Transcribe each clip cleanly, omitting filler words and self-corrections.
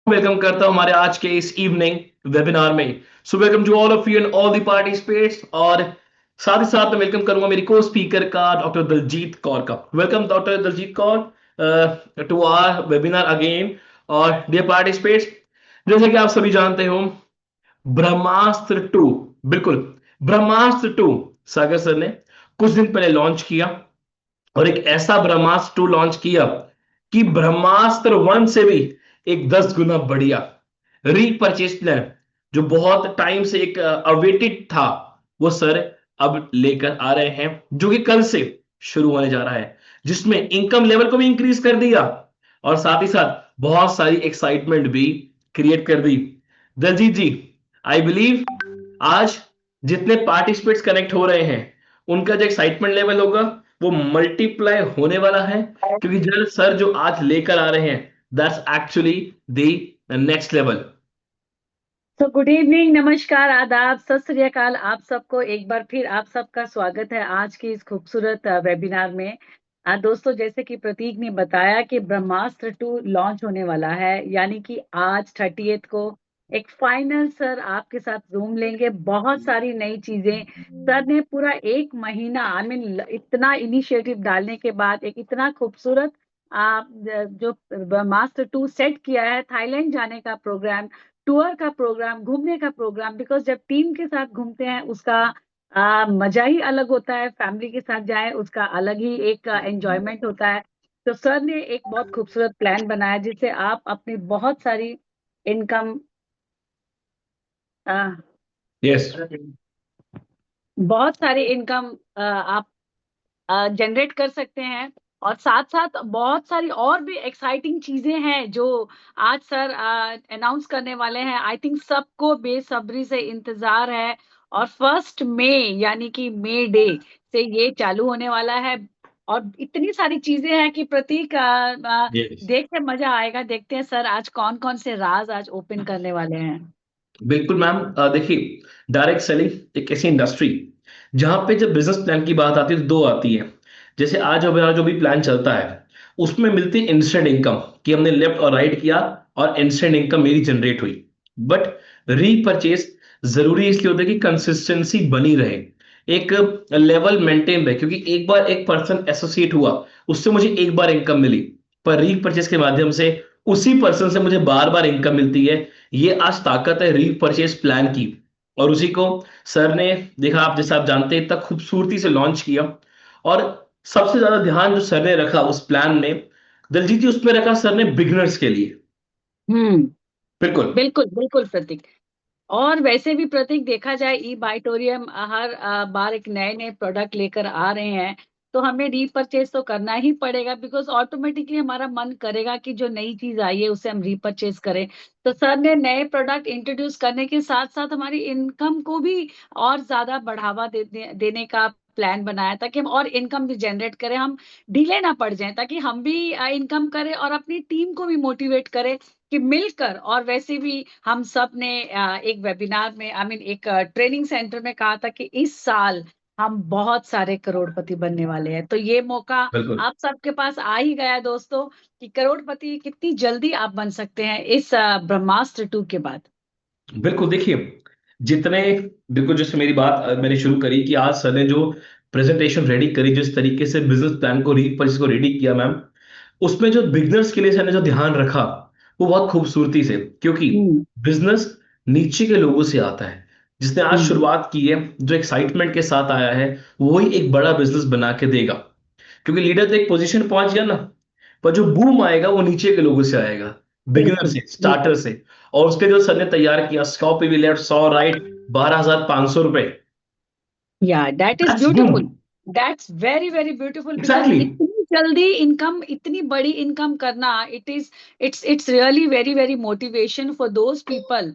Welcome करता हूं हमारे आज के इस इवनिंग वेबिनार में। So welcome to all of you and all the participates. और साथ ही साथ मैं वेलकम करूंगा मेरी को स्पीकर का डॉक्टर दलजीत कौर का। Welcome doctor Daljeet Kaur to our webinar again. और डियर पार्टिसिपेट्स, जैसे कि आप सभी जानते हो, ब्रह्मास्त्र टू, बिल्कुल ब्रह्मास्त्र टू सागर सर ने कुछ दिन पहले लॉन्च किया। और एक ऐसा ब्रह्मास्त्र टू लॉन्च किया कि ब्रह्मास्त्र वन से भी एक 10 गुना बढ़िया रीपरचेज प्लान, जो बहुत टाइम से एक अवेटेड था, वो सर अब लेकर आ रहे हैं, जो कि कल से शुरू होने जा रहा है, जिसमें इनकम लेवल को भी इंक्रीज कर दिया और साथ ही साथ बहुत सारी एक्साइटमेंट भी क्रिएट कर दी। दलजीत जी, आई बिलीव आज जितने पार्टिसिपेट्स कनेक्ट हो रहे हैं, उनका जो एक्साइटमेंट लेवल होगा वो मल्टीप्लाई होने वाला है, क्योंकि जो सर जो आज लेकर आ रहे हैं, that's actually the next level. तो गुड इवनिंग, नमस्कार, आदाब, सत श्री अकाल। आप सबको एक बार फिर आप सबका स्वागत है आज की इस खूबसूरत वेबिनार में। दोस्तों, जैसे कि प्रतीक ने बताया कि ब्रह्मास्त्र 2 लॉन्च होने वाला है, यानी कि आज 30th को एक फाइनल सर आपके साथ जूम लेंगे। बहुत सारी नई चीजें सर ने पूरा एक महीना, आई मीन इतना इनिशिएटिव डालने के बाद एक इतना खूबसूरत जो ब्रह्मास्त्र 2 सेट किया है। थाईलैंड जाने का प्रोग्राम, टूर का प्रोग्राम, घूमने का प्रोग्राम, बिकॉज जब टीम के साथ घूमते हैं उसका मजा ही अलग होता है। फैमिली के साथ जाए उसका अलग ही एक एंजॉयमेंट होता है। तो सर ने एक बहुत खूबसूरत प्लान बनाया जिससे आप अपनी बहुत सारी इनकम यस। बहुत सारी इनकम आप जनरेट कर सकते हैं। और साथ साथ बहुत सारी और भी एक्साइटिंग चीजें हैं जो आज सर अनाउंस करने वाले हैं। आई थिंक सबको बेसब्री से इंतजार है। और 1 मई यानी कि मे डे से ये चालू होने वाला है। और इतनी सारी चीजें हैं कि प्रतीक यस, देख के मजा आएगा। देखते हैं सर आज कौन कौन से राज आज ओपन करने वाले हैं। बिल्कुल मैम। देखिए, डायरेक्ट सेलिंग एक ऐसी इंडस्ट्री जहां पे जब बिजनेस प्लान की बात आती है तो दो आती है। जैसे आज हमारा जो भी प्लान चलता है, उसमें मिलती है इंस्टेंट इनकम, कि हमने लेफ्ट और राइट किया और इंस्टेंट इनकम मेरी जनरेट हुई। बट रीपरचेज जरूरी इसलिए होता है कि कंसिस्टेंसी बनी रहे, एक लेवल मेंटेन रहे, क्योंकि एक बार एक पर्सन एसोसिएट हुआ, उससे मुझे एक बार इनकम मिली, पर रीपरचेज के माध्यम से उसी पर्सन से मुझे बार बार इनकम मिलती है। ये आज ताकत है रीपरचेज प्लान की। और उसी को सर ने देखा, आप जैसा आप जानते हैं, इतना खूबसूरती से लॉन्च किया। और सबसे ज्यादा ध्यान जो सर ने रखा उस प्लान में, दलजीत जी, उसमें रखा सर ने बिगनर्स के लिए। हम्म। बिल्कुल। बिल्कुल बिल्कुल प्रतीक। और वैसे भी प्रतीक देखा जाए, ई बाइटोरियम हर बार एक नए नए प्रोडक्ट लेकर आ रहे हैं। तो हमें रीपरचेज तो करना ही पड़ेगा, बिकॉज ऑटोमेटिकली हमारा मन करेगा कि जो नई चीज आई है उसे हम रीपरचेज करें। तो सर ने नए प्रोडक्ट इंट्रोड्यूस करने के साथ साथ हमारी इनकम को भी और ज्यादा बढ़ावा देने का प्लान बनाया, ताकि हम और इनकम भी जनरेट करें, हम डिले ना पड़ जाए, ताकि हम भी इनकम करें और अपनी टीम को भी मोटिवेट करें कि मिलकर। और वैसे भी हम सब ने एक वेबिनार में, आई मीन एक ट्रेनिंग सेंटर में कहा था कि इस साल हम बहुत सारे करोड़पति बनने वाले हैं। तो ये मौका बिल्कुल। आप सबके पास आ ही गया है दोस्तों, कि करोड़पति कितनी जल्दी आप बन सकते हैं इस ब्रह्मास्त्र 2 के बाद। बिल्कुल देखिए, जितने, बिल्कुल जैसे मेरी बात मैंने शुरू करी कि आज सर ने जो प्रेजेंटेशन रेडी करी, जिस तरीके से बिजनेस प्लान को रीपरचेज को रेडी किया मैम, उसमें जो बिगनर्स के लिए सर ने जो ध्यान रखा, वो बहुत खूबसूरती से, क्योंकि हम्म। बिजनेस नीचे के लोगों से आता है। जिसने आज हम्म। शुरुआत की है, जो एक्साइटमेंट के साथ आया है, वही एक बड़ा बिजनेस बना के देगा। क्योंकि लीडर तो एक पोजीशन पहुंच गया ना, पर जो बूम आएगा वो नीचे के लोगों से आएगा, बिगिनर बिल्कुल से, स्टार्टर बिल्कुल। से। और उसके जो सर ने तैयार किया, 100 पीवी लेफ्ट, 100 राइट, 12,500 रुपए, या that is that's boom. Beautiful. That's very very beautiful, because exactly. इतनी जल्दी इनकम, इतनी बड़ी इनकम करना, it's really very very motivation for those people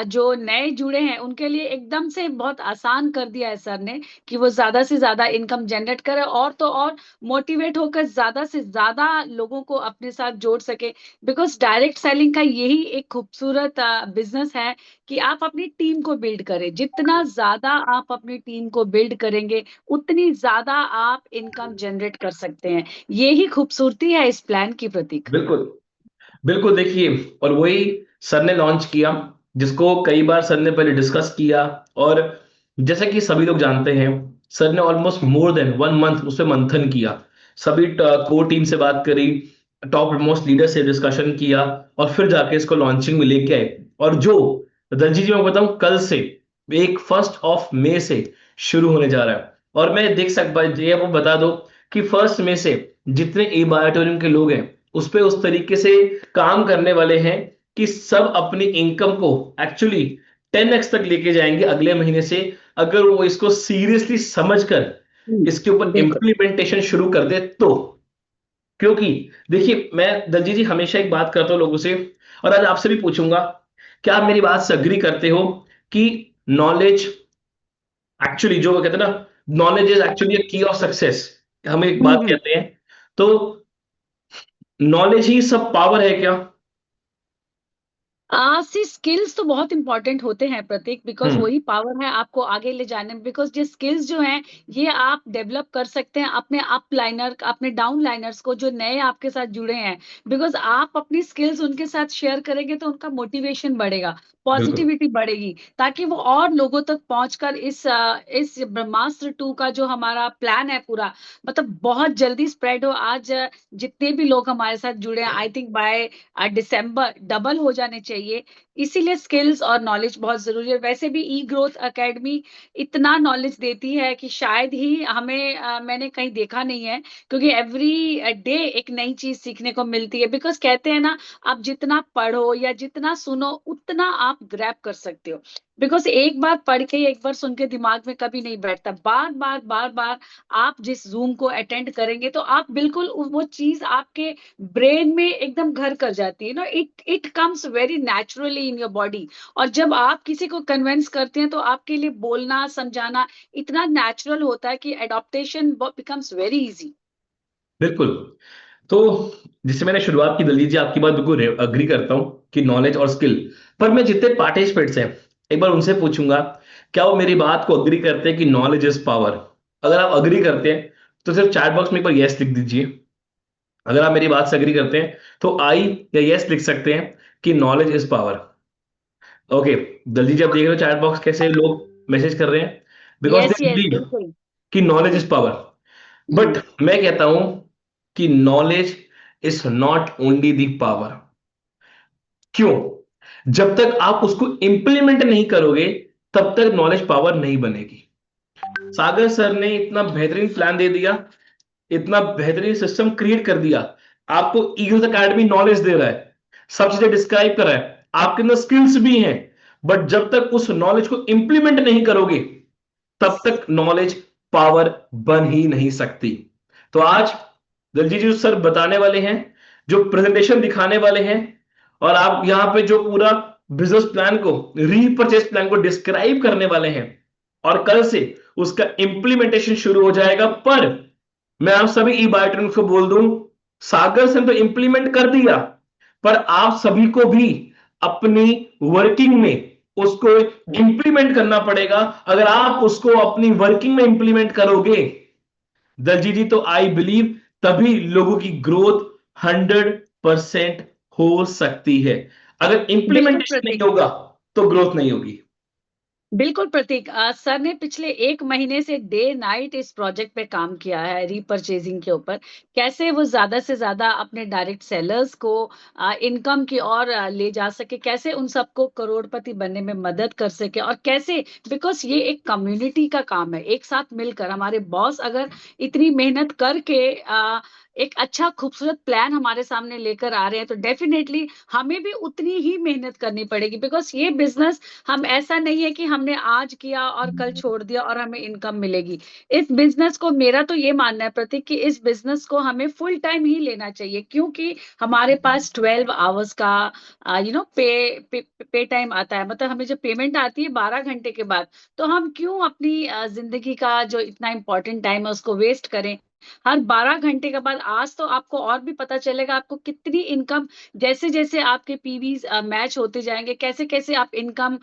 जो नए जुड़े हैं। उनके लिए एकदम से बहुत आसान कर दिया है सर ने, कि वो ज्यादा से ज्यादा इनकम जनरेट करे और तो और मोटिवेट होकर ज्यादा से ज्यादा लोगों को अपने साथ जोड़ सके। बिकॉज डायरेक्ट सेलिंग का यही एक खूबसूरत बिजनेस है कि आप अपनी टीम को बिल्ड करें। जितना ज्यादा आप अपनी टीम को बिल्ड करेंगे, उतनी ज्यादा आप इनकम जनरेट कर सकते हैं। यही खूबसूरती है इस प्लान की, प्रतीक। बिल्कुल। बिल्कुल देखिए, और वही सर ने लॉन्च किया, जिसको कई बार सर ने पहले डिस्कस किया। और जैसे कि सभी लोग जानते हैं, सर ने ऑलमोस्ट मोर देन 1 मंथ उस पर मंथन किया, सभी कोर टीम से बात करी, टॉप मोस्ट लीडर से डिस्कशन किया, और फिर जाके इसको लॉन्चिंग में लेके आए। और जो रंजीत जी मैं बताऊं, कल से 1 मई से शुरू होने जा रहा है। और मैं देख सकता ये आपको बता दो कि 1 मई से जितने ई बायोटोरियम के लोग हैं उस पे उस तरीके से काम करने वाले हैं कि सब अपनी इनकम को एक्चुअली 10x तक लेके जाएंगे अगले महीने से, अगर वो इसको सीरियसली समझकर इसके ऊपर बिल्कुल। इम्प्लीमेंटेशन शुरू कर दे तो। क्योंकि देखिए, मैं दलजीत जी हमेशा एक बात करता हूं लोगों से, और आज आपसे भी पूछूंगा, क्या आप मेरी बात से अग्री करते हो कि नॉलेज एक्चुअली, जो वो कहते हैं ना, नॉलेज इज एक्चुअली की ऑफ सक्सेस, हम एक बात हम्म। कहते हैं, तो नॉलेज ही सब पावर है क्या? सी स्किल्स तो बहुत इंपॉर्टेंट होते हैं प्रतीक, बिकॉज हम्म। वही पावर है आपको आगे ले जाने में। बिकॉज ये स्किल्स जो हैं ये आप डेवलप कर सकते हैं अपने अप लाइनर, अपने डाउन लाइनर्स को जो नए आपके साथ जुड़े हैं। बिकॉज आप अपनी स्किल्स उनके साथ शेयर करेंगे तो उनका मोटिवेशन बढ़ेगा, बिल्कुल। पॉजिटिविटी बढ़ेगी, ताकि वो और लोगों तक पहुंचकर इस ब्रह्मास्त्र 2 का जो हमारा प्लान है पूरा, मतलब बहुत जल्दी स्प्रेड हो। आज जितने भी लोग हमारे साथ जुड़े हैं, I think by December double हो जाने चाहिए। इसीलिए स्किल्स और नॉलेज बहुत जरूरी है। वैसे भी ई ग्रोथ एकेडमी इतना नॉलेज देती है कि शायद ही हमें मैंने कहीं देखा नहीं है, क्योंकि एवरी डे एक नई चीज सीखने को मिलती है। बिकॉज कहते हैं ना, आप जितना पढ़ो या जितना सुनो उतना आप ग्रैब कर सकते हो। बिकॉज एक बार पढ़ के एक बार सुन के दिमाग में कभी नहीं बैठता, बार बार बार बार आप जिस जूम को अटेंड करेंगे तो आप बिल्कुल वो चीज आपके ब्रेन में एकदम घर कर जाती है ना, it it comes very naturally in your body. और जब आप किसी को कन्विंस करते हैं तो आपके लिए बोलना समझाना इतना नेचुरल होता है कि एडॉप्टेशन बिकम्स वेरी इजी। बिल्कुल। तो जिससे मैंने शुरुआत की, दलजीत जी आपकी बात बिल्कुल अग्री करता हूं कि नॉलेज और स्किल, पर मैं जितने पार्टिसिपेंट्स हैं एक बार उनसे पूछूंगा, क्या वो मेरी बात को अग्री करते हैं कि नॉलेज इज पावर? अगर आप अग्री करते हैं तो सिर्फ चैट बॉक्स में एक बार यस लिख दीजिए। अगर आप मेरी बात से अग्री करते हैं तो आई या यस लिख सकते हैं कि knowledge is power. Okay, Daljeet ji आप देख रहे हो चैट बॉक्स कैसे लोग मैसेज कर रहे हैं, because yes they yes believe बिल्कुल। कि नॉलेज इज पावर। बट हम्म। मैं कहता हूं कि knowledge is not only the power. क्यों? जब तक आप उसको इंप्लीमेंट नहीं करोगे तब तक नॉलेज पावर नहीं बनेगी। सागर सर ने इतना बेहतरीन प्लान दे दिया, इतना बेहतरीन सिस्टम क्रिएट कर दिया, आपको ईगल्स अकेडमी नॉलेज दे रहा है, सब चीजें डिस्क्राइब कर रहा है, आपके अंदर स्किल्स भी हैं, बट जब तक उस नॉलेज को इंप्लीमेंट नहीं करोगे तब तक नॉलेज पावर बन ही नहीं सकती। तो आज दलजीत जी सर बताने वाले हैं, जो प्रेजेंटेशन दिखाने वाले हैं, और आप यहां पे जो पूरा बिजनेस प्लान को, रीपरचेस प्लान को डिस्क्राइब करने वाले हैं, और कल से उसका इंप्लीमेंटेशन शुरू हो जाएगा। पर मैं आप सभी ई बायोट्रिन को बोल दूं, सागर से तो इंप्लीमेंट कर दिया, पर आप सभी को भी अपनी वर्किंग में उसको इंप्लीमेंट करना पड़ेगा। अगर आप उसको अपनी वर्किंग में इंप्लीमेंट करोगे दलजीत जी, तो आई बिलीव तभी लोगों की ग्रोथ 100% हो सकती है। अगर बिल्कुल इंप्लीमेंटेशन नहीं प्रतीक। होगा तो ग्रोथ नहीं होगी। बिल्कुल प्रतीक, सर ने पिछले 1 महीने से डे नाइट इस प्रोजेक्ट पे काम किया है, रीपरचेजिंग के ऊपर। कैसे वो ज्यादा से ज्यादा अपने डायरेक्ट सेलर्स को इनकम की ओर ले जा सके, कैसे उन सबको करोड़पति बनने में मदद कर सके, और कैसे, बिकॉज ये एक कम्युनिटी का काम है। एक साथ मिलकर हमारे बॉस अगर इतनी मेहनत करके एक अच्छा खूबसूरत प्लान हमारे सामने लेकर आ रहे हैं, तो डेफिनेटली हमें भी उतनी ही मेहनत करनी पड़ेगी। बिकॉज ये बिजनेस हम ऐसा नहीं है कि हमने आज किया और कल छोड़ दिया और हमें इनकम मिलेगी। इस बिजनेस को, मेरा तो ये मानना है प्रतीक, कि इस बिजनेस को हमें फुल टाइम ही लेना चाहिए, क्योंकि हमारे पास 12 आवर्स का पे टाइम आता है। मतलब हमें जो पेमेंट आती है 12 घंटे के बाद, तो हम क्यों अपनी जिंदगी का जो इतना इंपॉर्टेंट टाइम है उसको वेस्ट करें। हर 12 घंटे के बाद आज तो आपको और भी पता चलेगा आपको कितनी इनकम, जैसे जैसे आपके पीवी मैच होते जाएंगे, कैसे कैसे आप इनकम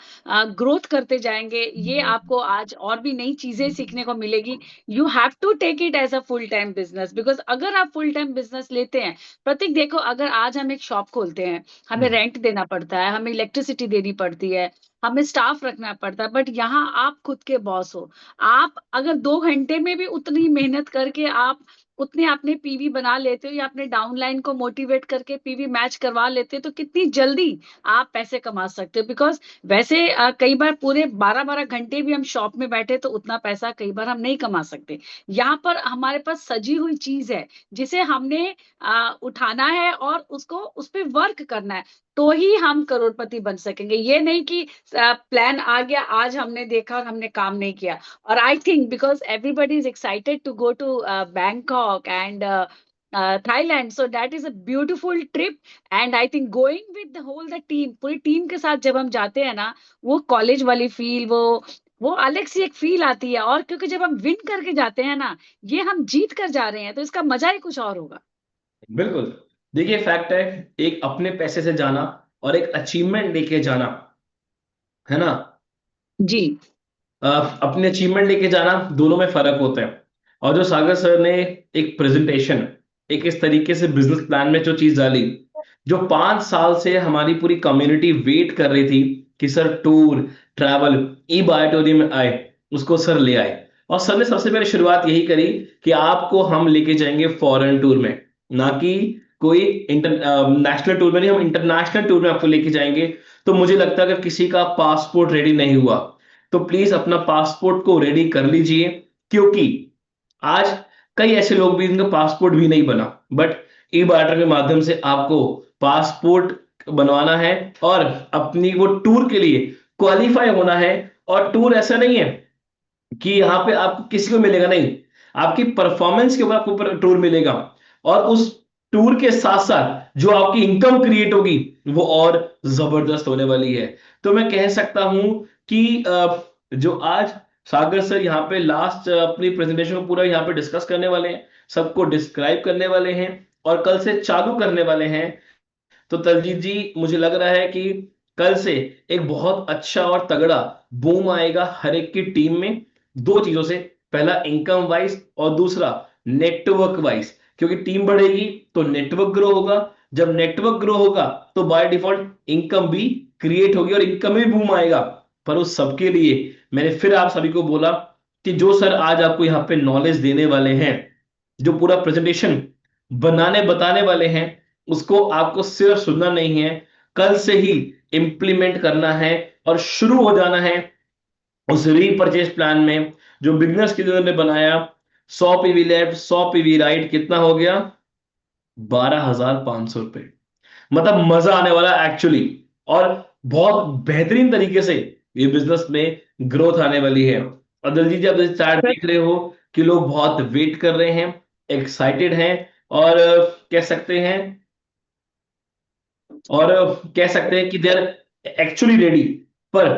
ग्रोथ करते जाएंगे, ये आपको आज और भी नई चीजें सीखने को मिलेगी। You have to take it as a full time business, because अगर आप फुल टाइम बिजनेस लेते हैं, प्रतीक देखो, अगर आज हम एक शॉप खोलते हैं, हमें हम्म, रेंट देना पड़ता है, हमें इलेक्ट्रिसिटी देनी पड़ती है, हमें स्टाफ रखना पड़ता है, बट यहाँ आप खुद के बॉस हो। आप अगर 2 घंटे में भी उतनी मेहनत करके आप उतने अपने पीवी बना लेते हो या अपने डाउनलाइन को मोटिवेट करके पीवी मैच करवा लेते हो, तो कितनी जल्दी आप पैसे कमा सकते हो। बिकॉज वैसे कई बार पूरे 12-12 घंटे भी हम शॉप में बैठे तो उतना पैसा कई बार हम नहीं कमा सकते। यहाँ पर हमारे पास सजी हुई चीज है जिसे हमने उठाना है और उसको उस पर वर्क करना है, तो ही हम करोड़पति बन सकेंगे। ये नहीं कि प्लान आ गया, आज हमने देखा और हमने काम नहीं किया। Or I think because everybody is excited to go to Bangkok and Thailand, so that is a beautiful trip. And I think going with the team, पूरी टीम के साथ जब हम जाते हैं ना, वो कॉलेज वाली फील, वो अलग सी एक फील आती है। और क्योंकि जब हम विन करके जाते हैं ना, ये हम जीत कर जा रहे हैं, तो इसका मजा ही कुछ और होगा। बिल्कुल। देखिए फैक्ट है, एक अपने पैसे से जाना और एक अचीवमेंट लेके जाना, है ना। जी। अ, अपने अचीवमेंट लेके जाना, दोनों में फर्क होता है। और जो सागर सर ने एक प्रेजेंटेशन, एक इस तरीके से बिजनेस प्लान में जो चीज डाली, जो 5 साल से हमारी पूरी कम्युनिटी वेट कर रही थी कि सर टूर, ट्रैवल, ई बायोटोरियम में आए, उसको सर ले आए। और सर ने सबसे पहले शुरुआत यही करी कि आपको हम लेके जाएंगे फॉरेन टूर में, ना कि कोई नेशनल टूर में नहीं, हम इंटरनेशनल टूर में आपको लेके जाएंगे। तो मुझे लगता है अगर किसी का पासपोर्ट रेडी नहीं हुआ तो प्लीज अपना पासपोर्ट को रेडी कर लीजिए, क्योंकि आज कई ऐसे लोग भी जिनका पासपोर्ट भी नहीं बना, बट ई बार्टर के माध्यम से आपको पासपोर्ट बनवाना है और अपनी वो टूर के लिए क्वालिफाई होना है। और टूर ऐसा नहीं है कि यहाँ पे आपको किसी को मिलेगा, नहीं, आपकी परफॉर्मेंस के ऊपर आपको टूर मिलेगा। और उस टूर के साथ साथ जो आपकी इनकम क्रिएट होगी वो और जबरदस्त होने वाली है। तो मैं कह सकता हूं कि जो आज सागर सर यहाँ पे लास्ट अपनी प्रेजेंटेशन को पूरा यहाँ पे डिस्कस करने वाले हैं, सबको डिस्क्राइब करने वाले हैं और कल से चालू करने वाले हैं। तो दलजीत जी, मुझे लग रहा है कि कल से एक बहुत अच्छा और तगड़ा बूम आएगा हर एक की टीम में, दो चीजों से। पहला इनकम वाइज और दूसरा नेटवर्क वाइज, क्योंकि टीम बढ़ेगी तो नेटवर्क ग्रो होगा, जब नेटवर्क ग्रो होगा तो बाय डिफॉल्ट इनकम भी क्रिएट होगी और इनकम में भी बूम आएगा। पर उस सबके लिए मैंने फिर आप सभी को बोला कि जो सर आज आपको यहाँ पे नॉलेज देने वाले हैं, जो पूरा प्रेजेंटेशन बनाने बताने वाले हैं, उसको आपको सिर्फ सुनना नहीं है, कल से ही इंप्लीमेंट करना है और शुरू हो जाना है उस रीपरचेज प्लान में जो बिगनर्स के लिए उन्होंने बनाया। 100 पीवी लेफ्ट, 100 पीवी राइट, कितना हो गया? 12,500 रुपए। मतलब मजा आने वाला एक्चुअली, और बहुत बेहतरीन तरीके से ये बिजनेस में ग्रोथ आने वाली है। और दलजीत जी, आप जैसे चार्ट देख रहे हो कि लोग बहुत वेट कर रहे हैं, एक्साइटेड हैं, और कह सकते हैं, कह सकते हैं कि दे आर एक्चुअली रेडी। पर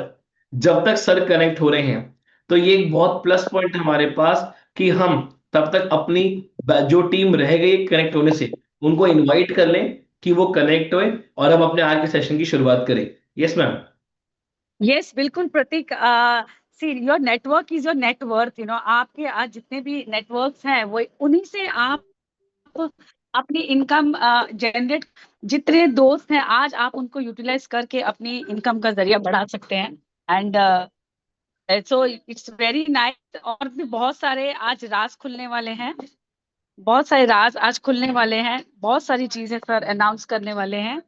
जब तक सर कनेक्ट हो रहे हैं तो ये एक बहुत प्लस पॉइंट है हमारे पास कि हम तब तक अपनी जो टीम रह गई कनेक्ट होने से, उनको इनवाइट कर लें कि वो कनेक्ट होए और हम अपने आज के सेशन की शुरुआत करें। Yes ma'am. यस, बिल्कुल Prateek. See, your network is your net worth, आपके आज जितने भी नेटवर्क्स हैं वो उन्हीं से आप अपनी इनकम जनरेट, जितने दोस्त हैं आज आप उनको यूटिलाइज करके अपनी इनकम का जरिया बढ़ा सकते हैं। And so it's very nice. और भी बहुत सारे आज राज खुलने वाले हैं, बहुत सारे राज आज खुलने वाले हैं, बहुत सारी चीजें सर अनाउंस करने वाले हैं।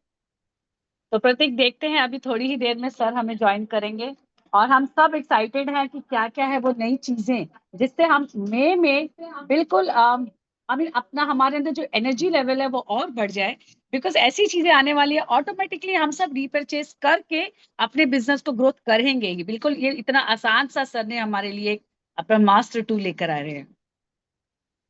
तो प्रतीक, देखते हैं अभी थोड़ी ही देर में सर हमें ज्वाइन करेंगे और हम सब एक्साइटेड हैं कि क्या क्या है वो नई चीजें जिससे हम मई में बिल्कुल आई मीन अपना हमारे अंदर जो एनर्जी लेवल है वो और बढ़ जाए। बिकॉज ऐसी चीजें आने वाली है, ऑटोमेटिकली हम सब रीपरचेज करके अपने बिजनेस को ग्रोथ करेंगे ही। बिल्कुल ये इतना आसान सा सर ने हमारे लिए अपना मास्टर टूल लेकर आ रहे हैं।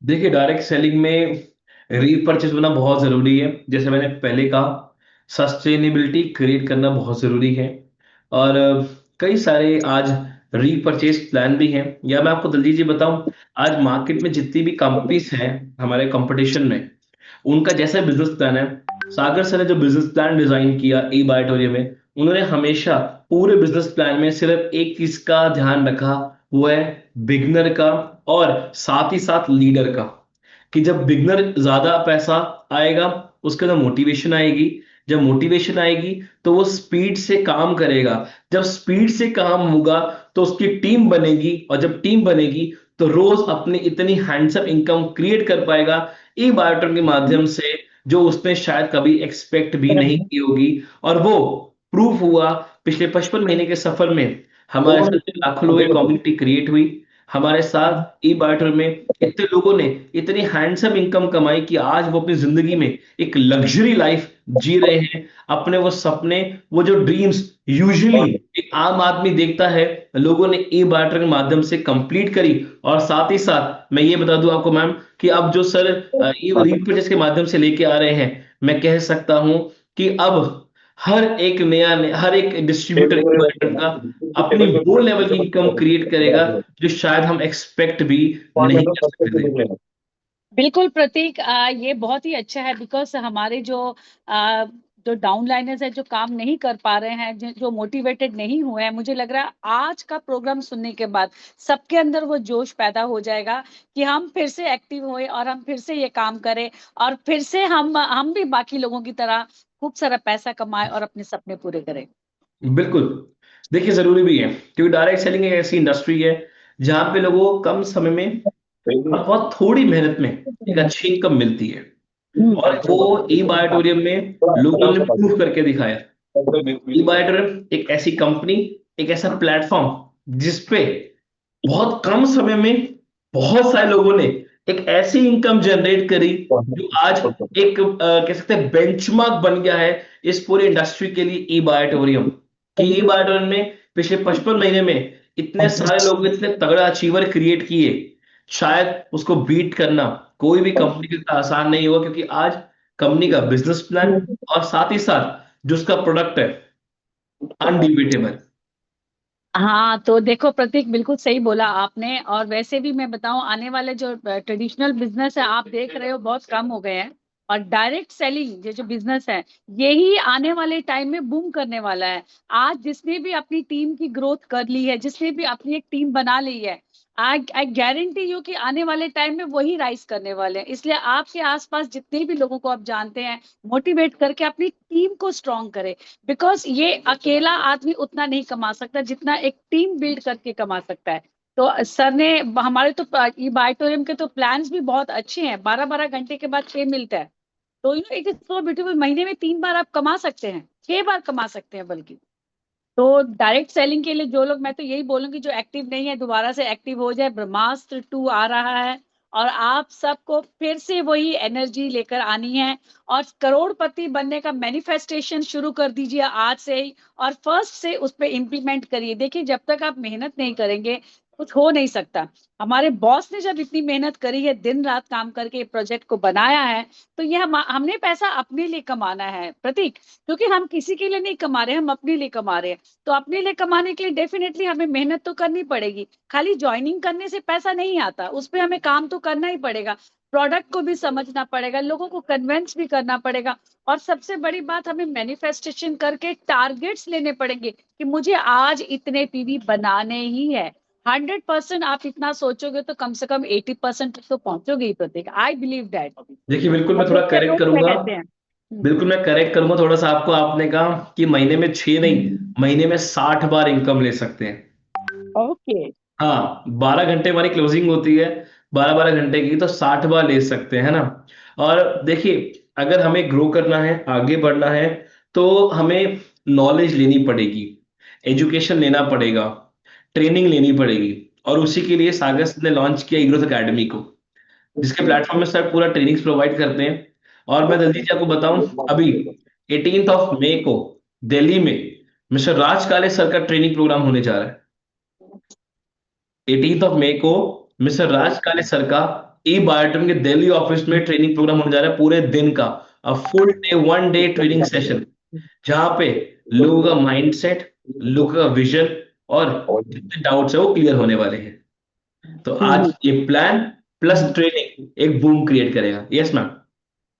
देखिए डायरेक्ट सेलिंग में रीपरचेज होना बहुत जरूरी है, जैसे मैंने पहले कहा, सस्टेनेबिलिटी क्रिएट करना बहुत जरूरी है। और कई सारे आज रीपरचेज प्लान भी हैं। या मैं आपको दलजीत जी बताऊं, आज मार्केट में जितनी भी कंपनीज हैं हमारे कंपटीशन में, उनका जैसा बिजनेस प्लान है, सागर सर ने जो बिजनेस प्लान डिजाइन किया ई बायोटोरियम में, उन्होंने हमेशा पूरे बिजनेस प्लान में सिर्फ एक चीज का ध्यान रखा, वो है बिगनर का और साथ ही साथ लीडर का। कि जब बिगनर ज्यादा पैसा आएगा, उसके अंदर मोटिवेशन आएगी, जब मोटिवेशन आएगी तो वो स्पीड से काम करेगा, जब स्पीड से काम होगा तो उसकी टीम बनेगी, और जब टीम बनेगी तो रोज अपनी इतनी हैंडसम इनकम क्रिएट कर पाएगा ई बायोटन के माध्यम से, जो उसने शायद कभी एक्सपेक्ट भी नहीं की होगी। और वो प्रूफ हुआ पिछले 55 महीने के सफर में। हमारे साथ लाखों लोगों की कम्युनिटी क्रिएट हुई, हमारे साथ ई बायोटर में इतने लोगों ने इतनी हैंडसम इनकम कमाई कि आज वो अपनी जिंदगी में एक लग्जरी लाइफ जी रहे हैं। अपने वो सपने, वो जो ड्रीम्स यूजुअली एक आम आदमी देखता है, लोगों ने ई बायोटर के माध्यम से कंप्लीट करी। और साथ ही साथ मैं ये बता दूं आपको मैम, कि अब जो सर ई रीपरचेज के माध्यम से लेके आ रहे हैं, मैं कह सकता हूं कि अब हर एक डिस्ट्रीब्यूटर का अपनी वो लेवल की इनकम क्रिएट करेगा जो शायद हम एक्सपेक्ट भी नहीं कर सकते थे। बिल्कुल प्रतीक, ये बहुत ही अच्छा है बिकॉज हमारे जो डाउनलाइनर्स है, जो काम नहीं कर पा रहे हैं, जो मोटिवेटेड नहीं हुए हैं, मुझे लग रहा है आज का प्रोग्राम सुनने के बाद सबके अंदर वो जोश पैदा हो जाएगा कि हम फिर से एक्टिव होए और हम फिर से ये काम करें और फिर से हम भी बाकी लोगों की तरह खूब सारा पैसा कमाए और अपने सपने पूरे करें। बिल्कुल। देखिए जरूरी भी है, क्योंकि डायरेक्ट सेलिंग एक ऐसी इंडस्ट्री है जहां पे लोगों को कम समय में और बहुत थोड़ी मेहनत में एक अच्छी इनकम मिलती है। और वो ई बायोटोरियम में लोगों ने प्रूफ करके दिखाया। ई बायोटोरियम एक ऐसी कंपनी, एक ऐसा प्लेटफॉर्म जिसपे बहुत कम समय में बहुत सारे लोगों ने एक ऐसी इनकम जनरेट करी जो आज एक कह सकते हैं बेंचमार्क बन गया है इस पूरे इंडस्ट्री के लिए। ई बायोटोरियम कि ई बायोटोरियम में पिछले 55 महीने में इतने सारे लोग इतने तगड़ा अचीवर क्रिएट किए, शायद उसको बीट करना कोई भी कंपनी के लिए आसान नहीं होगा, क्योंकि आज कंपनी का बिजनेस प्लान और साथ ही साथ जो उसका प्रोडक्ट है अनडिबेटेबल। हाँ, तो देखो प्रतीक, बिल्कुल सही बोला आपने। और वैसे भी मैं बताऊं, आने वाले जो ट्रेडिशनल बिजनेस है आप देख रहे हो बहुत कम हो गए हैं, और डायरेक्ट सेलिंग जो जो बिजनेस है यही आने वाले टाइम में बूम करने वाला है। आज जिसने भी अपनी टीम की ग्रोथ कर ली है, जिसने भी अपनी एक टीम बना ली है, आई आई गारंटी यू कि आने वाले टाइम में वही राइज करने वाले हैं। इसलिए आपके आसपास जितने भी लोगों को आप जानते हैं, मोटिवेट करके अपनी टीम को स्ट्रॉन्ग करें। बिकॉज ये अकेला आदमी उतना नहीं कमा सकता जितना एक टीम बिल्ड करके कमा सकता है। तो सर ने हमारे तो ये बायोटोरियम के तो प्लान्स भी बहुत अच्छे हैं। 12-12 घंटे के बाद 6 मिलता है। तो इट इज सो ब्यूटीफुल। महीने में 3 बार आप कमा सकते हैं, 6 बार कमा सकते हैं बल्कि। तो डायरेक्ट सेलिंग के लिए जो लोग, मैं तो यही बोलूंगी, जो एक्टिव नहीं है दोबारा से एक्टिव हो जाए। ब्रह्मास्त्र 2 आ रहा है और आप सबको फिर से वही एनर्जी लेकर आनी है और करोड़पति बनने का मैनिफेस्टेशन शुरू कर दीजिए आज से ही, और फर्स्ट से उस पर इम्प्लीमेंट करिए। देखिए, जब तक आप मेहनत नहीं करेंगे कुछ हो नहीं सकता। हमारे बॉस ने जब इतनी मेहनत करी है, दिन रात काम करके प्रोजेक्ट को बनाया है, तो ये हमने पैसा अपने लिए कमाना है प्रतीक, क्योंकि हम किसी के लिए नहीं कमा रहे, हम अपने लिए कमा रहे हैं। तो अपने लिए कमाने के लिए डेफिनेटली हमें मेहनत तो करनी पड़ेगी। खाली ज्वाइनिंग करने से पैसा नहीं आता, उस पर हमें काम तो करना ही पड़ेगा। प्रोडक्ट को भी समझना पड़ेगा, लोगों को कन्विंस भी करना पड़ेगा, और सबसे बड़ी बात, हमें मैनिफेस्टेशन करके टारगेट्स लेने पड़ेंगे कि मुझे आज इतने पीवी बनाने ही है। 100% आप इतना सोचोगे तो कम से कम 80% तक तो पहुंचोगे ही प्रतीक। I believe that. देखिए बिल्कुल मैं हम थोड़ा लोग करेक्ट कहते करूंगा। रहते हैं। बिल्कुल मैं करेक्ट करूंगा थोड़ा सा आपको। आपने कहा कि महीने में 6 नहीं, महीने में 60 बार इनकम ले सकते हैं। ओके। हाँ, 12 घंटे हमारी क्लोजिंग होती है, 12-12 घंटे की, तो 60 बार ले सकते हैं ना। और देखिए, अगर हमें ग्रो करना है, आगे बढ़ना है, तो हमें नॉलेज लेनी पड़ेगी, एजुकेशन लेना पड़ेगा, ट्रेनिंग लेनी पड़ेगी। और उसी के लिए सागर सर ने लॉन्च किया ग्रोथ एकेडमी को, जिसके प्लेटफॉर्म में सर पूरा ट्रेनिंग्स प्रोवाइड करते हैं। और मैं जल्दी से आपको बताऊं, अभी 18 मई को दिल्ली में मिस्टर राज काले सर का ट्रेनिंग प्रोग्राम होने जा रहा है। 18 मई को मिस्टर राज काले सर का ई बायोटन के दिल्ली ऑफिस में ट्रेनिंग प्रोग्राम होने जा रहा है, पूरे दिन का, full day 1 day training session, जहां पे लोगों का माइंडसेट, लोगों का विजन और जितने डाउट्स है वो क्लियर होने वाले हैं। तो आज हम्म। ये प्लान प्लस ट्रेनिंग एक बूम क्रिएट करेगा। Yes ma'am.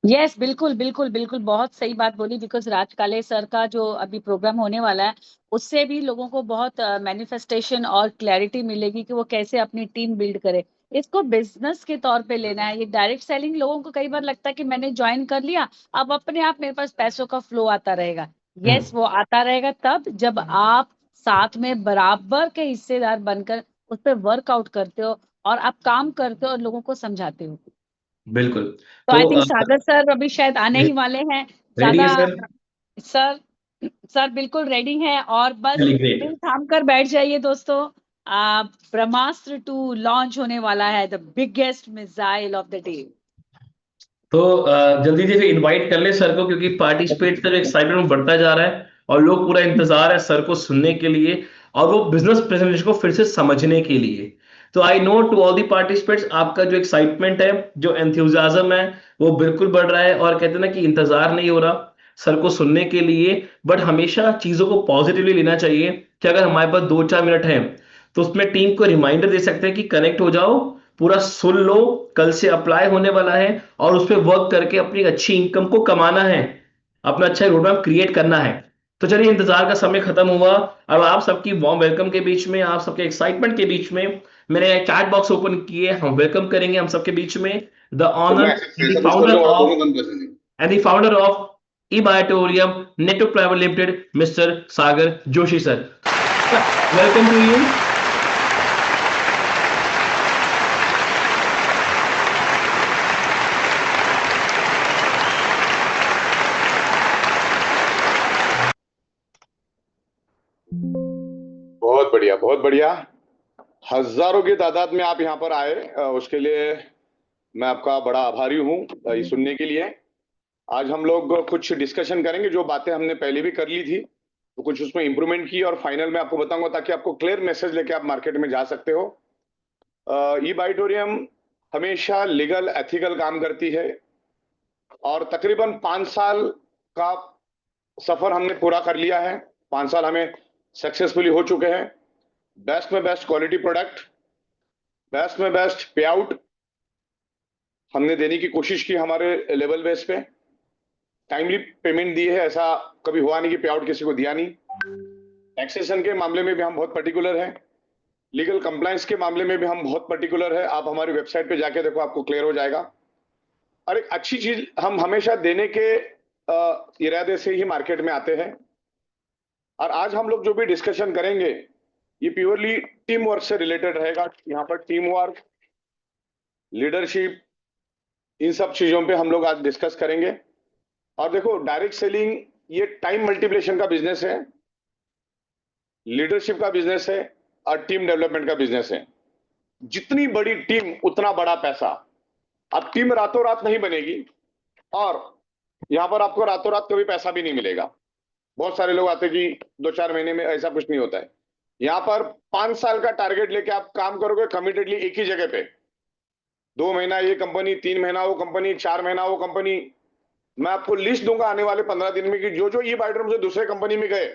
यस, बिल्कुल बिल्कुल बिल्कुल, बहुत सही बात बोली। बिकॉज राज काले सर का जो अभी प्रोग्राम होने वाला है, उससे भी लोगों को बहुत मैनिफेस्टेशन और क्लैरिटी मिलेगी कि वो कैसे अपनी टीम बिल्ड करे। इसको बिजनेस के तौर पे लेना है। ये डायरेक्ट सेलिंग लोगों को कई बार लगता है कि मैंने ज्वाइन कर लिया, अब अपने आप मेरे पास पैसों का फ्लो आता रहेगा। यस, वो आता रहेगा तब जब आप साथ में बराबर के हिस्सेदार बनकर उस पर वर्कआउट करते हो और आप काम करते हो और लोगों को समझाते हो। बिल्कुल। तो तो आई थिंक सागर सर अभी शायद आने ही वाले हैं। रेडी ज्यादा है सर? सर सर बिल्कुल रेडी हैं, और बस चलिए दिल ग्रेट। थाम कर बैठ जाइए दोस्तों। ब्रह्मास्त्र 2 लॉन्च होने वाला है, the biggest missile of the day. तो जल्दी से फिर इनवाइट कर ले सर को, क्योंकि पार्टिसिपेट का जो एक्साइटमेंट बढ़ता जा रहा है और लोग पूरा इंतजार है सर को सुनने के लिए और वो बिजनेस प्रेजेंटेशन को फिर से समझने के लिए। तो I know to all the participates, आपका जो एक्साइटमेंट है, जो एंथुजियाज्म है, वो बिल्कुल बढ़ रहा है। और कहते हैं ना कि इंतजार नहीं हो रहा सर को सुनने के लिए, बट हमेशा चीजों को पॉजिटिवली लेना चाहिए कि अगर हमारे पास 2-4 मिनट है तो उसमें टीम को रिमाइंडर दे सकते हैं कि कनेक्ट हो जाओ, पूरा सुन लो, कल से अप्लाई होने वाला है और उस पर वर्क करके अपनी अच्छी इनकम को कमाना है, अपना अच्छा रोडमैप क्रिएट करना है। तो चलिए, इंतजार का समय खत्म हुआ। अब आप सबकी वार्म वेलकम के बीच में, आप सबके एक्साइटमेंट के बीच में मैंने चैट बॉक्स ओपन किए, हम वेलकम करेंगे हम सबके बीच में द तो ऑनर मैं एंड द ऐसा कुछ कर फाउंडर लो और ऑफ दोनों बंद कर देंगे। ई-बायोटोरियम network private limited, mister Sagar Joshi sir. Welcome to you. बहुत बढ़िया, बहुत बढ़िया। हजारों की तादाद में आप यहाँ पर आए, उसके लिए मैं आपका बड़ा आभारी हूँ ये सुनने के लिए। आज हम लोग कुछ डिस्कशन करेंगे, जो बातें हमने पहले भी कर ली थी तो कुछ उसमें इंप्रूवमेंट की, और फाइनल में आपको बताऊंगा ताकि आपको क्लियर मैसेज लेके आप मार्केट में जा सकते हो। ई बाइटोरियम हमेशा लीगल एथिकल काम करती है और तकरीबन 5 साल का सफर हमने पूरा कर लिया है। 5 साल हमें सक्सेसफुली हो चुके हैं। बेस्ट में बेस्ट क्वालिटी प्रोडक्ट, बेस्ट में बेस्ट पे आउट हमने देने की कोशिश की। हमारे लेवल बेस पे टाइमली पेमेंट दी है, ऐसा कभी हुआ नहीं कि पे आउट किसी को दिया नहीं। टैक्सेशन के मामले में भी हम बहुत पर्टिकुलर हैं। लीगल कंप्लायंस के मामले में भी हम बहुत पर्टिकुलर है। आप हमारी वेबसाइट पे जाके देखो, आपको क्लियर हो जाएगा। और एक अच्छी चीज, हम हमेशा देने के इरादे से ही मार्केट में आते हैं। और आज हम लोग जो भी डिस्कशन करेंगे ये प्योरली टीम वर्क से रिलेटेड रहेगा। यहाँ पर टीम वर्क, लीडरशिप, इन सब चीजों पे हम लोग आज डिस्कस करेंगे। और देखो, डायरेक्ट सेलिंग ये टाइम मल्टीप्लिकेशन का बिजनेस है, लीडरशिप का बिजनेस है और टीम डेवलपमेंट का बिजनेस है। जितनी बड़ी टीम उतना बड़ा पैसा। अब टीम रातों रात नहीं बनेगी और यहां पर आपको रातों रात कभी पैसा भी नहीं मिलेगा। बहुत सारे लोग आते कि 2-4 महीने में, ऐसा कुछ नहीं होता है। यहां पर 5 साल का टारगेट लेके आप काम करोगे कमिटेडली एक ही जगह पे। 2 महीना ये कंपनी, 3 महीना वो कंपनी, 4 महीना वो कंपनी। मैं आपको लिस्ट दूंगा आने वाले 15 दिन में कि जो जो ये बाइटरूम से दूसरे कंपनी में गए,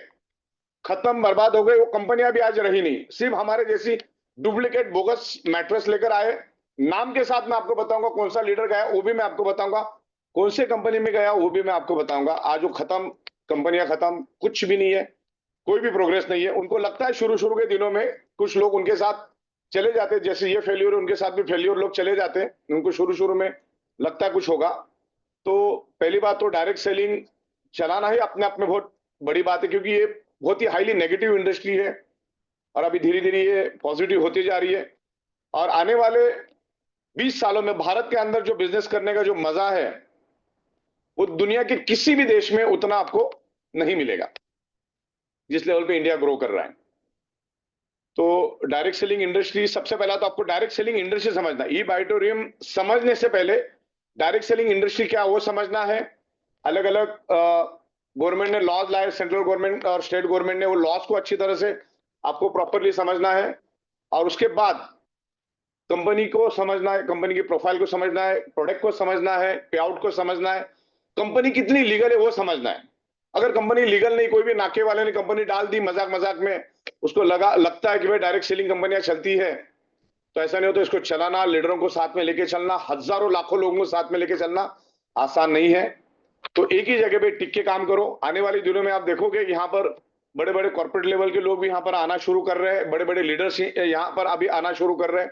खत्म, बर्बाद हो गए, वो कंपनियां भी आज रही नहीं। सिर्फ हमारे जैसी डुप्लीकेट बोगस मैट्रेस लेकर आए। नाम के साथ मैं आपको बताऊंगा कौन सा लीडर गया वो भी मैं आपको बताऊंगा, कौन से कंपनी में गया वो भी मैं आपको बताऊंगा। आज वो खत्म, कंपनियां खत्म, कुछ भी नहीं है, कोई भी प्रोग्रेस नहीं है। उनको लगता है शुरू शुरू के दिनों में कुछ लोग उनके साथ चले जाते, जैसे ये फेल्यूर, उनके साथ भी फेल्यूर लोग चले जाते हैं। उनको शुरू शुरू में लगता है कुछ होगा। तो पहली बात तो डायरेक्ट सेलिंग चलाना ही अपने आप में बहुत बड़ी बात है, क्योंकि ये बहुत ही हाईली नेगेटिव इंडस्ट्री है और अभी धीरे धीरे ये पॉजिटिव होती जा रही है। और आने वाले 20 सालों में भारत के अंदर जो बिजनेस करने का जो मजा है वो दुनिया के किसी भी देश में उतना आपको नहीं मिलेगा, जिस लेवल पे इंडिया ग्रो कर रहा है। तो डायरेक्ट सेलिंग इंडस्ट्री, सबसे पहला तो आपको डायरेक्ट सेलिंग इंडस्ट्री समझना। ई बाइटोरियम समझने से पहले डायरेक्ट सेलिंग इंडस्ट्री क्या वो समझना है। अलग अलग गवर्नमेंट ने लॉज लाए, सेंट्रल गवर्नमेंट और स्टेट गवर्नमेंट ने, वो लॉज को अच्छी तरह से आपको प्रॉपरली समझना है। और उसके बाद कंपनी को समझना है, कंपनी की प्रोफाइल को समझना है, प्रोडक्ट को समझना है, पे आउट को समझना है, कंपनी कितनी लीगल है वो समझना है। अगर कंपनी लीगल नहीं, कोई भी नाके वाले ने कंपनी डाल दी मजाक मजाक में, उसको लगता है कि भाई डायरेक्ट सेलिंग कंपनियां चलती है, तो ऐसा नहीं होता। इसको चलाना, लीडरों को साथ में लेके चलना, हजारों लाखों लोगों को साथ में लेके चलना आसान नहीं है। तो एक ही जगह पे टिक के काम करो। आने वाले दिनों में आप देखोगे यहाँ पर बड़े बड़े कॉर्पोरेट लेवल के लोग भी यहाँ पर आना शुरू कर रहे हैं, बड़े बड़े लीडर्स यहाँ पर अभी आना शुरू कर रहे हैं,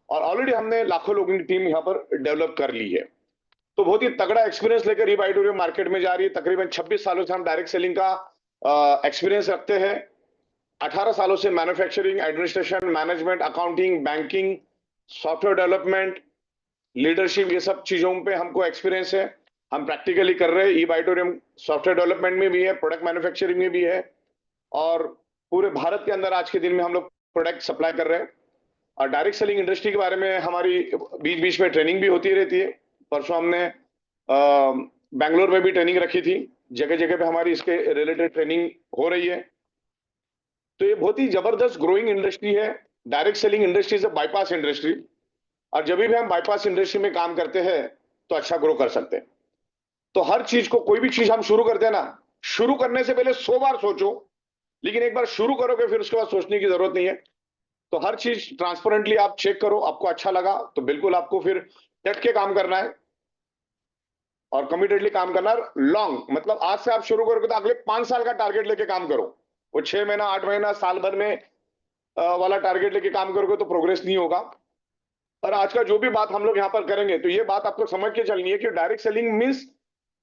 और ऑलरेडी हमने लाखों लोगों की टीम यहाँ पर डेवलप कर ली है। तो बहुत ही तगड़ा एक्सपीरियंस लेकर ई-बाइटोरियम मार्केट में जा रही है। तकरीबन 26 सालों से हम डायरेक्ट सेलिंग का एक्सपीरियंस रखते हैं। 18 सालों से manufacturing, administration, management, accounting, banking, software development, leadership, ये सब चीजों पे हमको एक्सपीरियंस है। हम प्रैक्टिकली कर रहे हैं। ई-बाइटोरियम सॉफ्टवेयर डेवलपमेंट में भी है, प्रोडक्ट मैन्युफैक्चरिंग में भी है, और पूरे भारत के अंदर आज के दिन में हम लोग प्रोडक्ट सप्लाई कर रहे हैं। और डायरेक्ट सेलिंग इंडस्ट्री के बारे में हमारी बीच बीच में ट्रेनिंग भी होती रहती है। परसों हमने बैंगलोर में भी ट्रेनिंग रखी थी। जगह जगह पे हमारी इसके रिलेटेड ट्रेनिंग हो रही है। तो ये बहुत ही जबरदस्त ग्रोइंग इंडस्ट्री है। Direct selling industry is a bypass industry, और जब भी हम बाईपास इंडस्ट्री में काम करते हैं तो अच्छा ग्रो कर सकते हैं। तो हर चीज को, कोई भी चीज हम शुरू करते हैं ना, शुरू करने से पहले 100 बार सोचो, लेकिन एक बार शुरू करोगे फिर उसके बाद सोचने की जरूरत नहीं है। तो हर चीज ट्रांसपेरेंटली आप चेक करो। आपको अच्छा लगा तो बिल्कुल आपको फिर डट के काम करना है और कमिटेडली काम करना है। लॉन्ग मतलब आज से आप शुरू करोगे तो अगले 5 साल का टारगेट लेके काम करो। वो 6 महीना, 8 महीना, साल भर में वाला टारगेट लेके काम करोगे तो प्रोग्रेस नहीं होगा। और आज का जो भी बात हम लोग यहाँ पर करेंगे तो ये बात आपको समझ के चलनी है कि direct selling means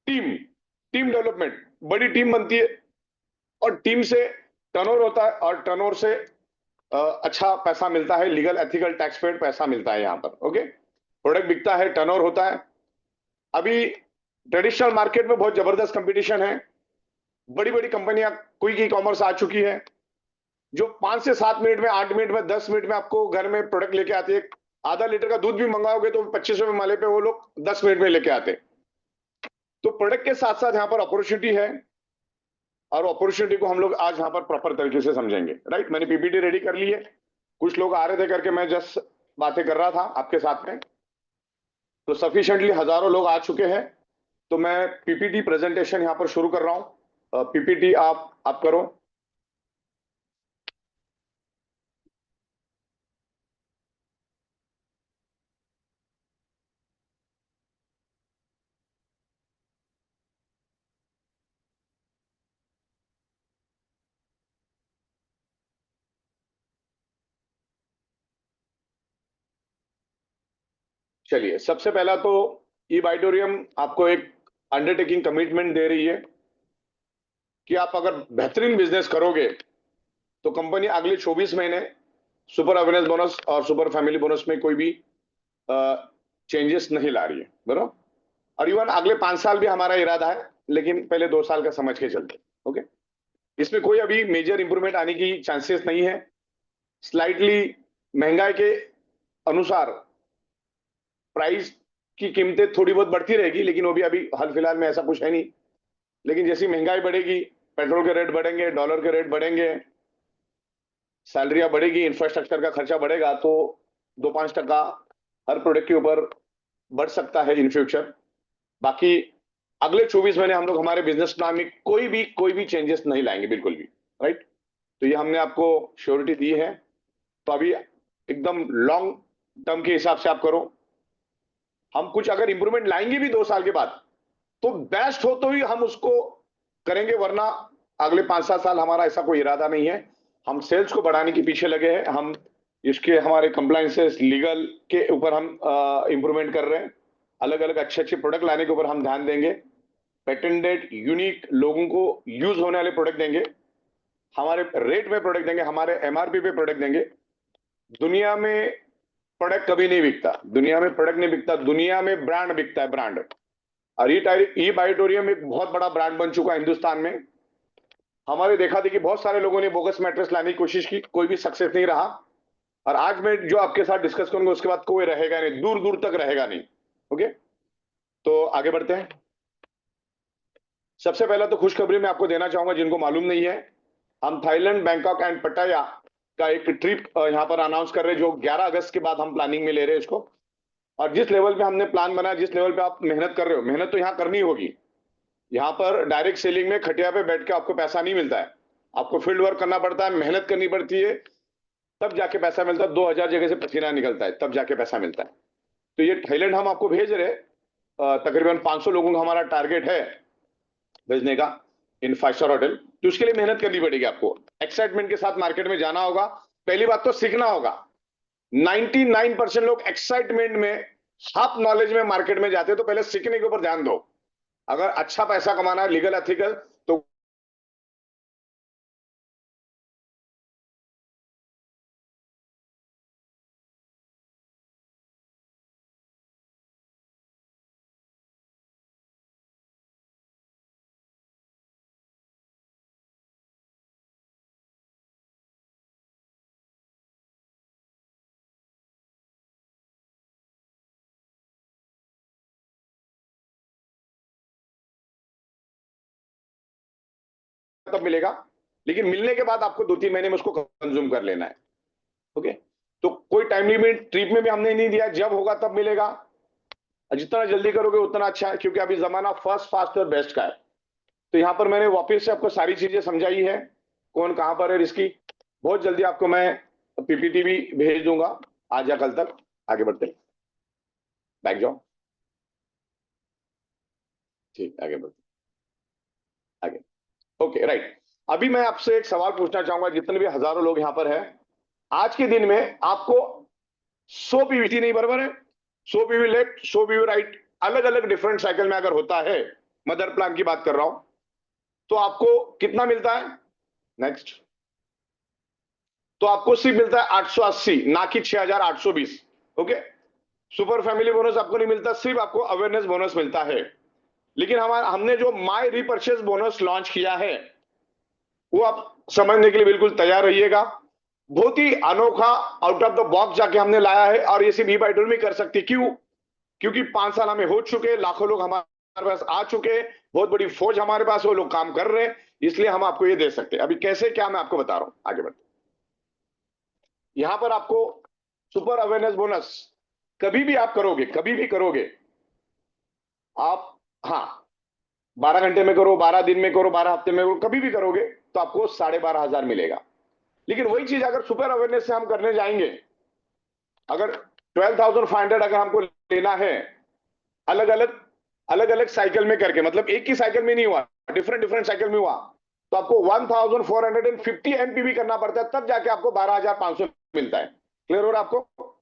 team development. बड़ी टीम बनती है और टीम से टर्नओवर होता है, और टर्नओवर से अच्छा पैसा मिलता है। लीगल, एथिकल, टैक्स पेड पैसा मिलता है यहाँ पर। ओके, प्रोडक्ट बिकता है, टर्नओवर होता है। अभी ट्रेडिशनल मार्केट में बहुत जबरदस्त कंपटीशन है। बड़ी बड़ी कंपनियां, क्विक ई कॉमर्स आ चुकी है, जो 5 से 7 मिनट में, 8 मिनट में, 10 मिनट में आपको घर में प्रोडक्ट लेके आती है। आधा लीटर का दूध भी मंगाओगे तो 25 रुपए माले पे वो लोग 10 मिनट में लेके आते। तो प्रोडक्ट के साथ साथ यहाँ पर अपॉर्चुनिटी है, और अपॉर्चुनिटी को हम लोग आज यहाँ पर प्रॉपर तरीके से समझेंगे। राइट, मैंने पीपीटी रेडी कर ली है। कुछ लोग आ रहे थे करके मैं जस्ट बातें कर रहा था आपके साथ में। तो सफिशिएंटली हजारों लोग आ चुके हैं। तो मैं पीपीटी प्रेजेंटेशन यहाँ पर शुरू कर रहा हूँ। पीपीटी आप करो। चलिए, सबसे पहला तो ई-बाइटोरियम आपको एक अंडरटेकिंग कमिटमेंट दे रही है कि आप अगर बेहतरीन बिजनेस करोगे तो कंपनी अगले 24 महीने सुपर अवेयरनेस बोनस और सुपर फैमिली बोनस में कोई भी चेंजेस नहीं ला रही है, बराबर। और इवन अगले 5 साल भी हमारा इरादा है, लेकिन पहले 2 साल का समझ के चलते। ओके, इसमें कोई अभी मेजर इंप्रूवमेंट आने की चांसेस नहीं है। स्लाइटली महंगाई के अनुसार प्राइस की कीमतें थोड़ी बहुत बढ़ती रहेगी, लेकिन वो भी अभी हाल फिलहाल में ऐसा कुछ है नहीं। लेकिन जैसी महंगाई बढ़ेगी, पेट्रोल के रेट बढ़ेंगे, डॉलर के रेट बढ़ेंगे, सैलरियां बढ़ेगी, इंफ्रास्ट्रक्चर का खर्चा बढ़ेगा, तो 2-5% हर प्रोडक्ट के ऊपर बढ़ सकता है इन फ्यूचर। बाकी अगले 24 महीने हम लोग हमारे बिजनेस प्लान में कोई भी चेंजेस नहीं लाएंगे, बिल्कुल भी। राइट, तो ये हमने आपको श्योरिटी दी है। तो अभी एकदम लॉन्ग टर्म के हिसाब से आप करो। हम कुछ अगर इंप्रूवमेंट लाएंगे भी 2 साल के बाद तो बेस्ट हो तो ही हम उसको करेंगे, वरना अगले 5-7 साल हमारा ऐसा कोई इरादा नहीं है। हम सेल्स को बढ़ाने के पीछे लगे हैं। हम इसके हमारे कंप्लायंसेस, लीगल के ऊपर हम इंप्रूवमेंट कर रहे हैं। अलग अलग अच्छे अच्छे प्रोडक्ट लाने के ऊपर हम ध्यान देंगे। पेटेंटेड, यूनिक, लोगों को यूज होने वाले प्रोडक्ट देंगे। हमारे रेट में प्रोडक्ट देंगे, हमारे एमआरपी पे प्रोडक्ट देंगे। दुनिया में प्रोडक्ट कभी नहीं बिकता, दुनिया में प्रोडक्ट नहीं बिकता, दुनिया में ब्रांड बिकता है, ब्रांड। और ई-बाइटोरियम एक बहुत बड़ा ब्रांड बन चुका है हिंदुस्तान में। हमारे देखा देखी बहुत सारे लोगों ने बोगस मैट्रेस लाने की कोशिश की, कोई भी सक्सेस नहीं रहा। और आज मैं जो आपके साथ डिस्कस करूंगा उसके बाद कोई रहेगा नहीं, दूर दूर तक रहेगा नहीं। ओके, तो आगे बढ़ते हैं। सबसे पहला तो खुशखबरी मैं आपको देना चाहूंगा, जिनको मालूम नहीं है, हम थाईलैंड, बैंकॉक एंड पटाया का एक ट्रिप यहाँ पर अनाउंस कर रहे हैं, जो 11 अगस्त के बाद हम प्लानिंग में ले रहे हैं इसको। और जिस लेवल पे हमने प्लान बनाया, जिस लेवल पे आप मेहनत कर रहे हो, मेहनत तो यहाँ करनी होगी। यहाँ पर डायरेक्ट सेलिंग में खटिया पे बैठ के आपको पैसा नहीं मिलता है। आपको फील्ड वर्क करना पड़ता है, मेहनत करनी पड़ती है, तब जाके पैसा मिलता है। 2000 जगह से पसीना निकलता है, तब जाके पैसा मिलता है। तो ये थाईलैंड हम आपको भेज रहे, तकरीबन 500 लोगों का हमारा टारगेट है भेजने का इन 5 स्टार होटल। तो उसके लिए मेहनत करनी पड़ेगी आपको, एक्साइटमेंट के साथ मार्केट में जाना होगा। पहली बात तो सीखना होगा। 99% लोग एक्साइटमेंट में, हाफ नॉलेज में मार्केट में जाते हैं। तो पहले सीखने के ऊपर ध्यान दो। अगर अच्छा पैसा कमाना है लीगल एथिकल, तो तब मिलेगा। लेकिन मिलने के बाद आपको 2-3 महीने में उसको कंज्यूम कर लेना है। ओके, तो कोई टाइम लिमिट ट्रिप में भी हमने नहीं दिया, जब होगा तब मिलेगा। जितना जल्दी करोगे उतना अच्छा है, क्योंकि अभी जमाना फर्स्ट, फास्ट और बेस्ट का है। तो यहां पर मैंने वापस से आपको सारी चीजें समझाई है, कौन कहां पर है रिस्की। बहुत जल्दी आपको मैं पीपीटी भी भेज दूंगा, आज या कल तक। आगे बढ़ते हैं, बैक जाओ। ठीक, आगे बढ़ते आगे। Okay, right. अभी मैं आपसे एक सवाल पूछना चाहूंगा, जितने भी हजारों लोग यहां पर हैं, आज के दिन में आपको 100 पीवीटी नहीं, बराबर है, 100 पीवी लेफ्ट, 100 पीवी राइट, अलग अलग डिफरेंट साइकिल में अगर होता है, मदर प्लान की बात कर रहा हूं, तो आपको कितना मिलता है? नेक्स्ट। तो आपको सिर्फ मिलता है 880, ना कि 6820। ओके, सुपर फैमिली बोनस आपको नहीं मिलता, सिर्फ आपको अवेयरनेस बोनस मिलता है। लेकिन हमने जो माई रीपर्चेस बोनस लॉन्च किया है, वो आप समझने के लिए बिल्कुल तैयार रहिएगा। बहुत ही अनोखा, आउट ऑफ द बॉक्स जाके हमने लाया है, और ये सिर्फ ई-बाइटूल में कर सकती। क्यों? क्योंकि 5 साल हमें हो चुके, लाखों लोग हमारे पास आ चुके, बहुत बड़ी फौज हमारे पास, वो लोग काम कर रहे हैं, इसलिए हम आपको ये दे सकते हैं। अभी कैसे क्या मैं आपको बता रहा हूं, आगे बढ़ते। यहां पर आपको सुपर अवेयरनेस बोनस कभी भी आप करोगे, कभी भी करोगे आप, हाँ, 12 घंटे में करो, 12 दिन में करो, 12 हफ्ते में करो, कभी भी करोगे तो आपको 12,500 मिलेगा। लेकिन वही चीज अगर सुपर अवेयरनेस से हम करने जाएंगे, अगर 12,500 अगर हमको लेना है, अलग अलग साइकिल में करके, मतलब एक ही साइकिल में नहीं हुआ, डिफरेंट डिफरेंट साइकिल में हुआ, तो आपको 1450 एमपीवी करना पड़ता है, तब जाके आपको 12,500 मिलता है। क्लियर हो रहा है आपको?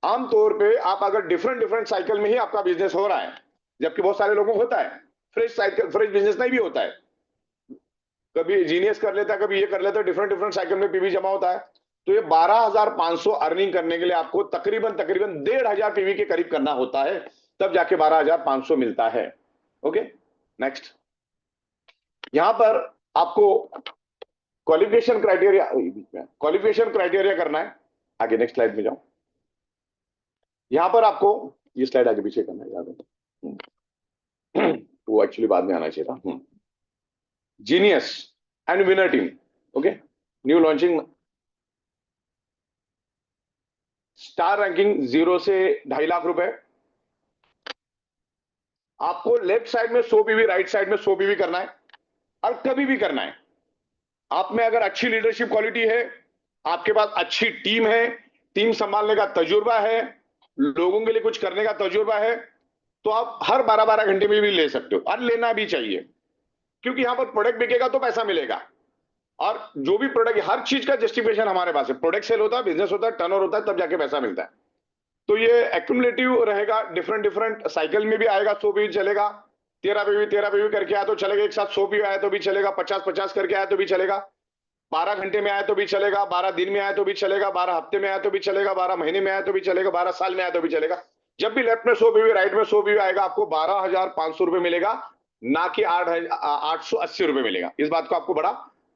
आमतौर पे आप अगर डिफरेंट डिफरेंट साइकिल में ही आपका बिजनेस हो रहा है, जबकि बहुत सारे लोगों को होता है फ्रेश साइकिल, फ्रेश बिजनेस नहीं भी होता है, कभी जीनियस कर लेता है, कभी ये कर लेता है, डिफरेंट डिफरेंट साइकिल में पीवी जमा होता है। तो ये 12,500 अर्निंग करने के लिए आपको तकरीबन 1,500 पीवी के करीब करना होता है, तब जाके 12,500 मिलता है। Okay, next. यहां पर आपको क्वालिफिकेशन क्राइटेरिया करना है। आगे नेक्स्ट स्लाइड में जाओ। यहां पर आपको ये स्लाइड आगे पीछे करना है, याद है, वो एक्चुअली बाद में आना चाहिए था। Genius and winner team, okay, new launching, star ranking 0 से 2.5 लाख रुपए। आपको लेफ्ट साइड में 100 पीवी, राइट साइड में 100 पीवी करना है, और कभी भी करना है। आप में अगर अच्छी लीडरशिप क्वालिटी है, आपके पास अच्छी टीम है, टीम संभालने का तजुर्बा है, लोगों के लिए कुछ करने का तजुर्बा है, तो आप हर 12-12 घंटे में भी ले सकते हो, और लेना भी चाहिए। क्योंकि यहां पर प्रोडक्ट बिकेगा तो पैसा मिलेगा, और जो भी प्रोडक्ट, हर चीज का जस्टिफिकेशन हमारे पास है। प्रोडक्ट सेल होता है, बिजनेस होता है, टर्नओवर होता है, तब जाके पैसा मिलता है। तो ये एक्यूमुलेटिव रहेगा, डिफरेंट डिफरेंट साइकिल में भी आएगा। 100 पीवी चलेगा, 13 पीवी करके आया तो चलेगा, एक साथ 100 पीवी आया तो भी चलेगा, 50-50 करके आया तो भी चलेगा, 12 घंटे में आया तो भी चलेगा, 12 दिन में आया तो भी चलेगा, 12 हफ्ते में आया तो भी चलेगा, 12 महीने में आया तो भी चलेगा, 12 साल में आया तो भी चलेगा। जब भी लेफ्ट में 100 पीवी, राइट में 100 पीवी आएगा, आपको 12,500 रुपए मिलेगा, ना कि 880 रुपए मिलेगा। इस बात को आपको बड़ा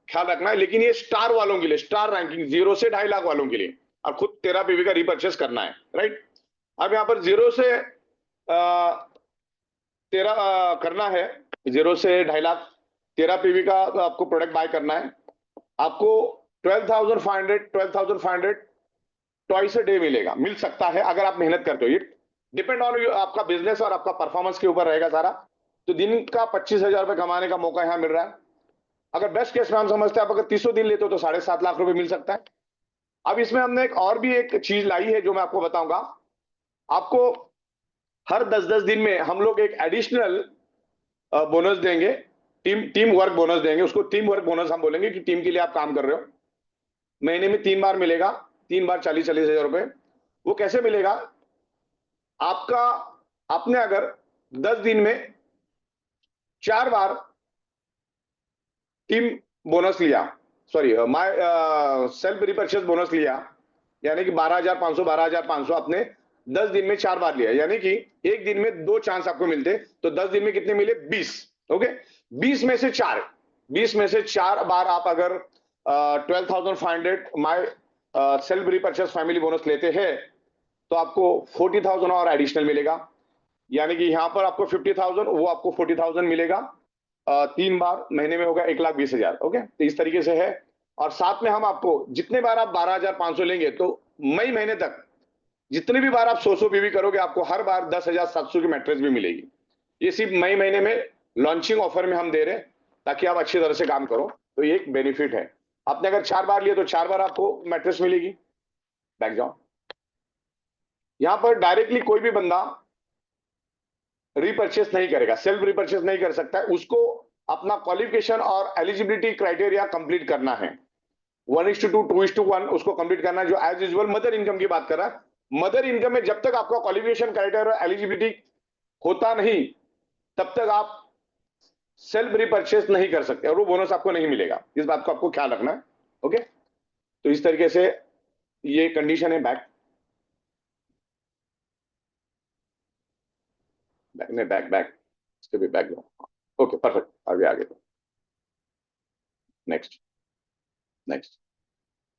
ख्याल रखना है। लेकिन ये स्टार वालों के लिए, स्टार रैंकिंग 0 से 2.5 लाख वालों के लिए, और खुद 13 पीवी का रिपर्चेस करना है, राइट। अब यहां पर 0 से 13 करना है, 0 से 2.5 लाख 13 पीवी का आपको प्रोडक्ट बाय करना है। आपको 12,500 ट्वाइस अ डे मिलेगा, मिल सकता है अगर आप मेहनत करते हो। ये डिपेंड ऑन आपका बिजनेस और आपका परफॉर्मेंस के ऊपर रहेगा सारा। तो दिन का 25,000 रुपए कमाने का मौका यहां मिल रहा है। अगर बेस्ट केस में हम समझते हैं आप अगर 300 दिन लेते हो तो 7.5 लाख रुपए मिल सकता है। अब इसमें हमने एक और भी एक चीज लाई है जो मैं आपको बताऊंगा। आपको हर 10-10 दिन में हम लोग एक एडिशनल बोनस देंगे, टीम वर्क बोनस देंगे। उसको टीम वर्क बोनस हम बोलेंगे कि टीम के लिए आप काम कर रहे हो। महीने में 3 बार मिलेगा, 3 बार 40-40 हजार रुपए। वो कैसे मिलेगा? आपका आपने अगर 10 दिन में 4 बार टीम बोनस लिया, sorry my self repurchase bonus लिया, यानी कि 12,500 12,500 आपने 10 दिन में 4 बार लिया, यानी कि एक दिन में 2 चांस आपको मिलते, तो 10 दिन में कितने मिले? 20। ओके, 20 में से 4 बार आप अगर 12,500 my self repurchase family bonus लेते हैं तो आपको 40,000 और एडिशनल मिलेगा, यानी कि यहां पर आपको 50,000, वो आपको 40,000 मिलेगा। 3 बार महीने में होगा 1,20,000। ओके, तो इस तरीके से है। और साथ में हम आपको जितने बार आप 12,500 लेंगे तो मई महीने तक जितने भी बार आप 100 पीवी करोगे आपको हर बार 10,700 की मैट्रेस भी मिलेगी। ये सिर्फ मई महीने में लॉन्चिंग ऑफर में हम दे रहे हैं ताकि आप अच्छी तरह से काम करो, तो ये एक बेनिफिट है। आपने अगर 4 बार लिया तो 4 बार आपको मैट्रेस मिलेगी। बैक जाओ। यहां पर डायरेक्टली कोई भी बंदा रिपर्चेस नहीं करेगा, सेल्फ रिपर्चेस नहीं कर सकता है। उसको अपना क्वालिफिकेशन और एलिजिबिलिटी क्राइटेरिया कंप्लीट करना है। 1:2, 2:1 उसको कंप्लीट करना है, जो एज यूजुअल मदर इनकम की बात कर रहा है। मदर इनकम में जब तक आपका क्वालिफिकेशन क्राइटेरिया एलिजिबिलिटी होता नहीं तब तक आप सेल्फ रिपर्चेस नहीं कर सकते और वो बोनस आपको नहीं मिलेगा। इस बात को आपको ख्याल रखना है। ओके, तो इस तरीके से ये कंडीशन है। बैक इसके भी बैक दो। ओके, परफेक्ट, आगे नेक्स्ट।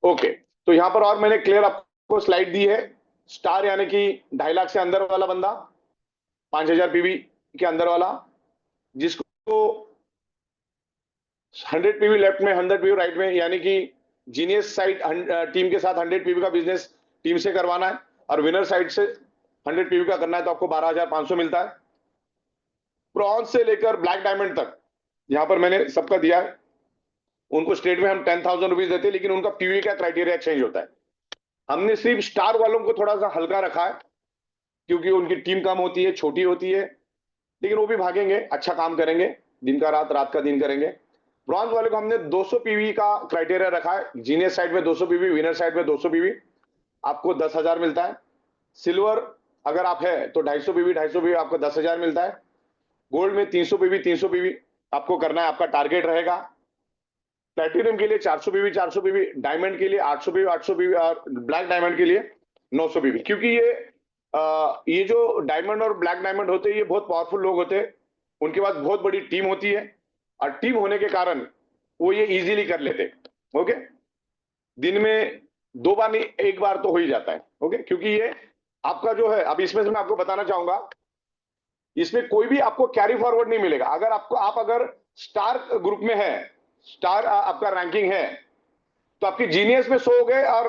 ओके, तो यहां पर और मैंने क्लियर आपको स्लाइड दी है। स्टार यानी कि 2.5 लाख से अंदर वाला बंदा, 5,000 पीवी के अंदर वाला, जिसको 100 पीवी लेफ्ट में 100 पीवी राइट में, यानी कि जीनियस साइड टीम के साथ 100 पीवी का बिजनेस टीम से करवाना है और विनर साइड से 100 पीवी का करना है, तो आपको 12,500 मिलता है। ब्रॉन्ज से लेकर ब्लैक डायमंड तक यहां पर मैंने सबका दिया है। उनको स्टेट में हम 10,000 रुपीज देते हैं, लेकिन उनका पीवी का क्राइटेरिया चेंज होता है। हमने सिर्फ स्टार वालों को थोड़ा सा हल्का रखा है क्योंकि उनकी टीम कम होती है, छोटी होती है, लेकिन वो भी भागेंगे, अच्छा काम करेंगे, दिन का रात, रात का दिन करेंगे। ब्रॉन्ज वाले को हमने 200 पीवी का क्राइटेरिया रखा है। जीनियस साइड में 200 पीवी, विनर साइड में 200 पीवी, आपको 10,000 मिलता है। सिल्वर अगर आप है तो 250 पीवी आपको 10,000 मिलता है। गोल्ड में 300 पीवी आपको करना है, आपका टारगेट रहेगा। प्लेटिनम के लिए 400 पीवी, डायमंड के लिए 800 पीवी और ब्लैक डायमंड के लिए 900 पीवी। क्योंकि ये जो डायमंड और ब्लैक डायमंड होते हैं ये बहुत पावरफुल लोग होते हैं, उनके पास बहुत बड़ी टीम होती है और टीम होने के कारण वो ये इजीली कर लेते। ओके, दिन में 2 बार नहीं 1 बार तो हो ही जाता है। ओके, क्योंकि ये आपका जो है, अब इसमें से मैं आपको बताना चाहूंगा, इसमें कोई भी आपको कैरी फॉरवर्ड नहीं मिलेगा। अगर आप अगर स्टार ग्रुप में है, स्टार आपका रैंकिंग है, तो आपकी जीनियस में 100 हो गए और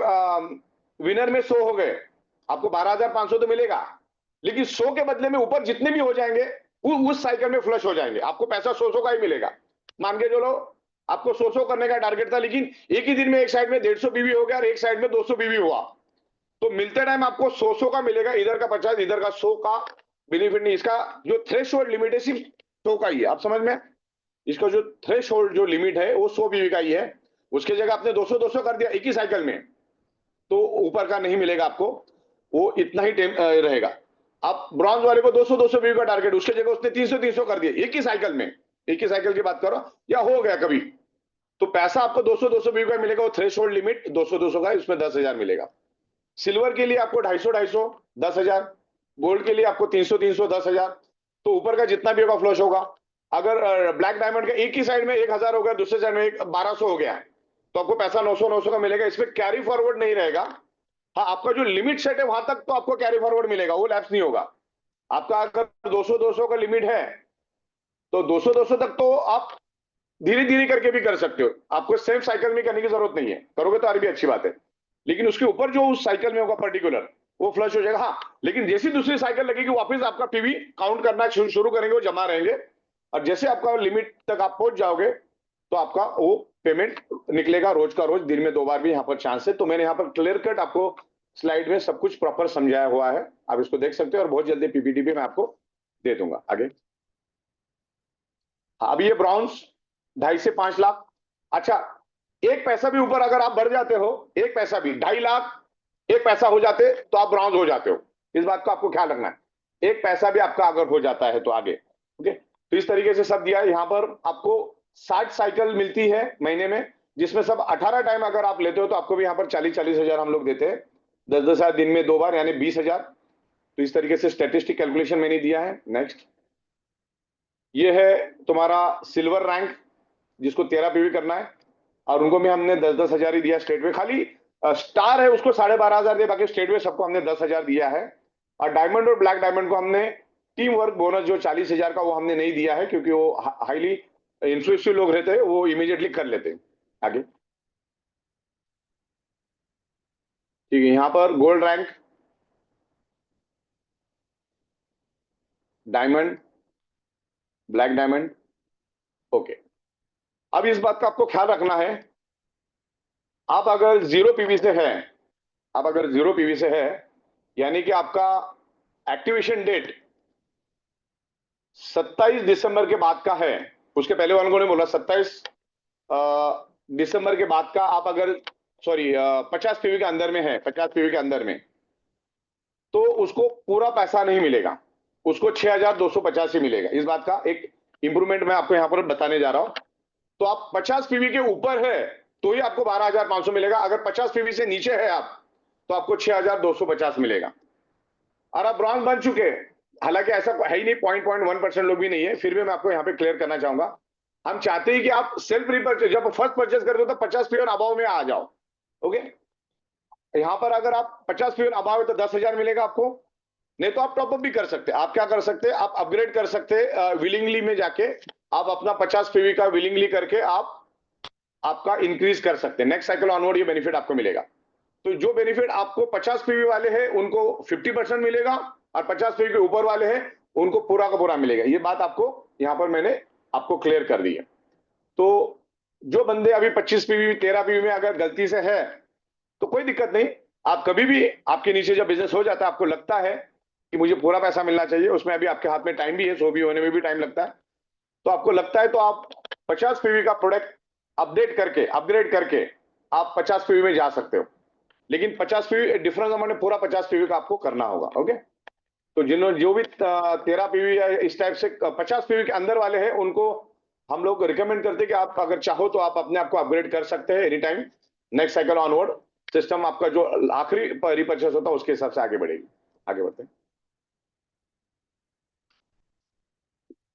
विनर में 100 हो गए, आपको 12,500 तो मिलेगा, लेकिन 100 के बदले में ऊपर जितने भी हो जाएंगे उस साइकिल में फ्लश हो जाएंगे। आपको पैसा 100 का ही मिलेगा। मान के चलो आपको 100 करने का टारगेट था, लेकिन एक ही दिन में एक साइड में 150 पीवी हो गया और एक साइड में 200 पीवी हुआ, तो मिलते टाइम आपको 100 का मिलेगा, इधर का 50, इधर का 100 का बेनिफिट नहीं। इसका जो थ्रेशोल्ड लिमिट है सिर्फ 100 का ही है। आप समझ में, इसका जो थ्रेशोल्ड जो लिमिट है वो 100 पीवी का ही है। उसके जगह आपने 200 कर दिया एक ही साइकिल में, तो ऊपर का नहीं मिलेगा आपको, वो इतना ही रहेगा। आप ब्रॉन्ज वाले को 200 पीवी का टारगेट, उसके जगह उसने 300 कर दिया एक ही साइकिल में, एक ही साइकिल की बात करो, या हो गया कभी, तो पैसा आपको 200 पीवी का मिलेगा। वो थ्रेशोल्ड लिमिट 200 का है, उसमें 10,000 मिलेगा। सिल्वर के लिए आपको 250 10,000, गोल्ड के लिए आपको 300 10,000, तो ऊपर का जितना भी होगा फ्लश होगा। अगर ब्लैक डायमंड का एक ही साइड में 1,000 हो गया, दूसरे साइड में 1,200 हो गया, तो आपको पैसा 900 का मिलेगा। इसमें कैरी फॉरवर्ड नहीं रहेगा। हाँ, आपका जो लिमिट सेट है वहां तक तो आपको कैरी फॉरवर्ड मिलेगा, वो लैप्स नहीं होगा। आपका अगर 200 का लिमिट है तो 200 तक तो आप धीरे धीरे करके भी कर सकते हो, आपको सेम साइकिल में करने की जरूरत नहीं है। करोगे तो और भी अच्छी बात है, लेकिन उसके ऊपर जो उस साइकिल में होगा पर्टिकुलर, वो फ्लश हो जाएगा। हाँ, लेकिन जैसी दूसरी साइकिल लगेगी वापस आपका पीवी काउंट करना शुरू करेंगे, वो जमा रहेंगे, और जैसे आपका लिमिट तक आप पहुंच जाओगे तो तो आपका वो पेमेंट निकलेगा रोज का रोज, दिन में 2 बार भी यहाँ पर चांस है। तो मैंने यहाँ पर क्लियर कट आपको स्लाइड में सब कुछ प्रॉपर समझाया हुआ है, आप इसको देख सकते हो, और बहुत जल्दी पीपीटी भी मैं आपको दे दूंगा। आगे अब ये ब्रॉन्ज 2.5 से 5 लाख। अच्छा, 1 पैसा भी ऊपर अगर आप बढ़ जाते हो, 1 पैसा भी, 2.5 लाख 1 पैसा हो जाते तो आप ब्रॉन्ज हो जाते हो। इस बात को आपको ख्याल रखना है, 1 पैसा भी आपका अगर हो जाता है तो आगे। ओके, तो इस तरीके से सब दिया है। यहाँ पर आपको 60 साइकिल मिलती है महीने में, जिसमें सब 18 टाइम अगर आप लेते हो तो आपको भी यहाँ पर 40-40 हजार हम लोग देते हैं, 10-10 हजार दिन में 2 बार, यानी 20 हजार। तो इस तरीके से स्टैटिस्टिक कैलकुलेशन मैंने दिया है। नेक्स्ट, ये है तुम्हारा सिल्वर रैंक, जिसको 13 पीवी करना है, और उनको भी हमने 10-10 हजार ही दिया। स्टेट वे खाली स्टार है उसको 12,500 दिया, बाकी स्टेट वे सबको हमने 10 हजार दिया है। और डायमंड और ब्लैक डायमंड को हमने टीम वर्क बोनस जो 40 हजार का, वो हमने नहीं दिया है, क्योंकि वो हाईली इन्फ्लुएंशियल लोग रहते हैं, वो इमीडिएटली कर लेते हैं। आगे ठीक है, यहां पर gold rank, diamond, black diamond. Okay, अब इस बात का आपको ख्याल रखना है, आप अगर 0 पीवी से है, आप अगर 0 पीवी से है, यानी कि आपका एक्टिवेशन डेट 27 दिसंबर के बाद का है, उसके पहले वालों को नहीं बोला, 27 दिसंबर के बाद का आप अगर 50 पीवी के अंदर में है, 50 पीवी के अंदर में, तो उसको पूरा पैसा नहीं मिलेगा, उसको 6,250 ही मिलेगा। इस बात का एक इंप्रूवमेंट मैं आपको यहां पर बताने जा रहा हूं। तो आप 50 पीवी के ऊपर है तो ही आपको 12,500 मिलेगा, अगर 50 पीवी से नीचे है आप तो आपको 6,250 मिलेगा। और आप ब्रॉन्ज बन चुके हैं, हालांकि ऐसा है ही नहीं, 0.1% लोग भी नहीं है, फिर भी मैं आपको यहाँ पे क्लियर करना चाहूंगा। हम चाहते हैं कि आप सेल्फ रिपर्चेज, जब फर्स्ट परचेज करते हो तो 50 पीवी अबाव में आ जाओ। ओके, यहां पर अगर आप 50 पीवी अबाव है तो 10,000 मिलेगा आपको, नहीं तो आप टॉपअप भी कर सकते हैं। आप क्या कर सकते हैं, आप अपग्रेड कर सकते हैं विलिंगली में जाके, आप अपना 50 पीवी का विलिंगली करके आप आपका इंक्रीज कर सकते हैं। नेक्स्ट साइकिल ऑनवर्ड ये बेनिफिट आपको मिलेगा। तो जो बेनिफिट आपको 50 पीवी वाले हैं उनको 50% मिलेगा, और 50 पीवी के ऊपर वाले हैं उनको पूरा का पूरा मिलेगा। ये बात आपको यहां पर मैंने आपको क्लियर कर दी है। तो जो बंदे अभी 25 पीवी 13 पीवी में अगर गलती से है तो कोई दिक्कत नहीं, आप कभी भी, आपके नीचे जब बिजनेस हो जाता है, आपको लगता है कि मुझे पूरा पैसा मिलना चाहिए, उसमें अभी आपके हाथ में टाइम भी है, 100 भी होने में भी टाइम लगता है, तो आपको लगता है तो आप 50 पीवी का प्रोडक्ट अपग्रेड करके आप 50 पीवी में जा सकते हो। लेकिन 50 पीवी डिफरेंस अमाउंट में पूरा 50 पीवी का आपको करना होगा। ओके, तो जिन्होंने जो भी 13 पीवी या इस टाइप से 50 पीवी के अंदर वाले हैं, उनको हम लोग रिकमेंड करते हैं कि आप अगर चाहो तो आप अपने आप को अपग्रेड कर सकते हैं any time. Next cycle onward system आपका जो आखिरी रिपर्चेस होता है उसके हिसाब से आगे बढ़ेगी। आगे बढ़ते हैं,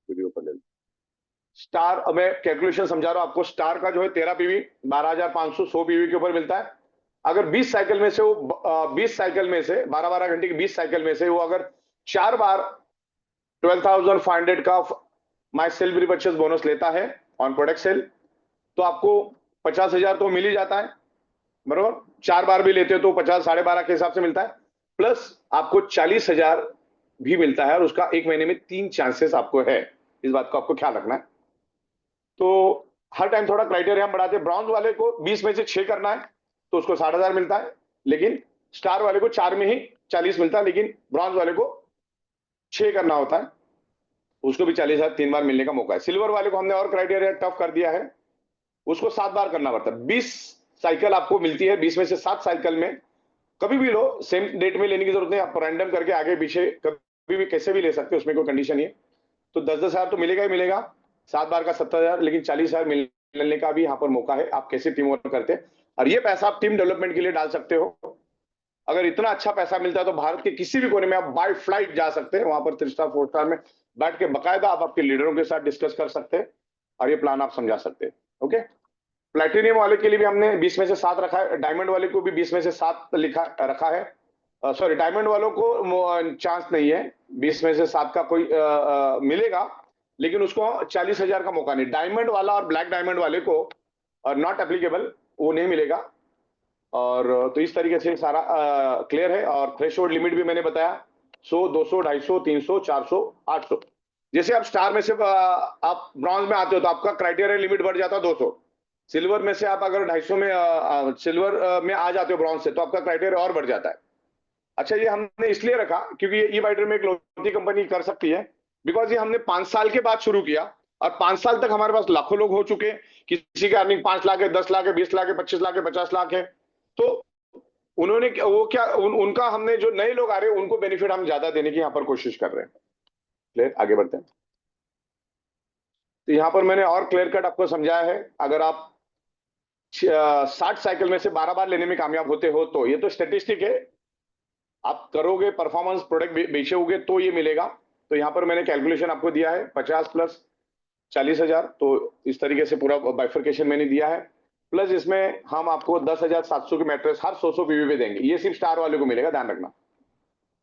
वीडियो पर ले। स्टार, मैं कैलकुलेशन समझा रहा हूं आपको। स्टार का जो है 13 पीवी 12,500 100 पीवी के ऊपर मिलता है। अगर 20 साइकिल में से वो 20 साइकिल में से 12-12 घंटे की 20 साइकिल में से वो अगर 4 बार 12,500 का माई सेल्फ रिपर्चेस बोनस लेता है ऑन प्रोडक्ट सेल, तो आपको 50,000 तो मिल ही जाता है, बरोबर। 4 बार भी लेते हो तो 50 12.5 के हिसाब से मिलता है, प्लस आपको 40,000 भी मिलता है, और उसका एक महीने में 3 चांसेस आपको है। इस बात को आपको ख्याल रखना है। तो हर टाइम थोड़ा क्राइटेरिया हम बढ़ाते हैं। ब्रॉन्ज वाले को 20 में से 6 करना है तो उसको 60,000 मिलता है, लेकिन स्टार वाले को 4 में ही 40 मिलता है, लेकिन ब्रॉन्ज वाले को 6 करना होता है, उसको भी 40,000 3 बार मिलने का मौका है। सिल्वर वाले को हमने और क्राइटेरिया टफ कर दिया है, उसको 7 बार करना पड़ता है। 20 साइकिल आपको मिलती है, 20 में से 7 साइकिल में कभी भी लो, सेम डेट में लेने की जरूरत नहीं, आप रैंडम करके आगे पीछे कभी भी कैसे भी ले सकते हो, उसमें कोई कंडीशन नहीं है। तो 10-10 हजार तो मिलेगा ही मिलेगा, 7 बार का 70,000, लेकिन 40,000 मिलने का भी यहाँ पर मौका है। आप कैसे टीम वर्क करते हैं, और ये पैसा आप टीम डेवलपमेंट के लिए डाल सकते हो। अगर इतना अच्छा पैसा मिलता है तो भारत के किसी भी कोने में आप बाय फ्लाइट जा सकते हैं, वहां पर 3 स्टार 4 स्टार में बैठ के बकायदा आप आपके लीडरों के साथ डिस्कस कर सकते हैं, और ये प्लान आप समझा सकते हैं। ओके, प्लैटिनियम वाले के लिए भी हमने 20 में से 7 रखा है, डायमंड वाले को भी 20 में से 7 रखा है। सॉरी, डायमंड वालों को चांस नहीं है, 20 में से 7 का कोई मिलेगा, लेकिन उसको 40,000 का मौका नहीं। डायमंड वाला और ब्लैक डायमंड वाले को नॉट एप्लीकेबल, वो नहीं मिलेगा। और तो इस तरीके से सारा क्लियर है। और थ्रेशोल्ड लिमिट भी मैंने बताया, 100, 200, 250, 300, 400, 800। जैसे आप स्टार में से आप ब्रॉन्ज में आते हो तो आपका क्राइटेरिया लिमिट बढ़ जाता है 200। सिल्वर में से आप अगर 250 में सिल्वर में आ जाते हो ब्रॉन्ज से, तो आपका क्राइटेरिया और बढ़ जाता है। अच्छा, ये हमने इसलिए रखा क्योंकि ये ई-वाइडर में एक लौती कंपनी कर सकती है, बिकॉज ये हमने 5 साल के बाद शुरू किया और 5 साल तक हमारे पास लाखों लोग हो चुके हैं। किसी का अर्निंग 5 लाख है, 10 लाख है, 20 लाख है, 25 लाख है, 50 लाख है। तो उन्होंने वो क्या उनका हमने जो नए लोग आ रहे हैं उनको बेनिफिट हम ज्यादा देने की यहाँ पर कोशिश कर रहे हैं। क्लियर, आगे बढ़ते हैं। तो यहाँ पर मैंने और क्लियर कट आपको समझाया है। अगर आप 60 साइकिल में से 12 बार लेने में कामयाब होते हो तो ये तो स्टेटिस्टिक है, आप करोगे परफॉर्मेंस, प्रोडक्ट बेचोगे तो ये मिलेगा। तो यहाँ पर मैंने कैलकुलेशन आपको दिया है 50 प्लस 40,000, तो इस तरीके से पूरा बाइफर्केशन मैंने दिया है। प्लस इसमें हम आपको 10,700 की मैट्रेस हर 100 पीवी पे देंगे। ये सिर्फ स्टार वाले को मिलेगा, ध्यान रखना,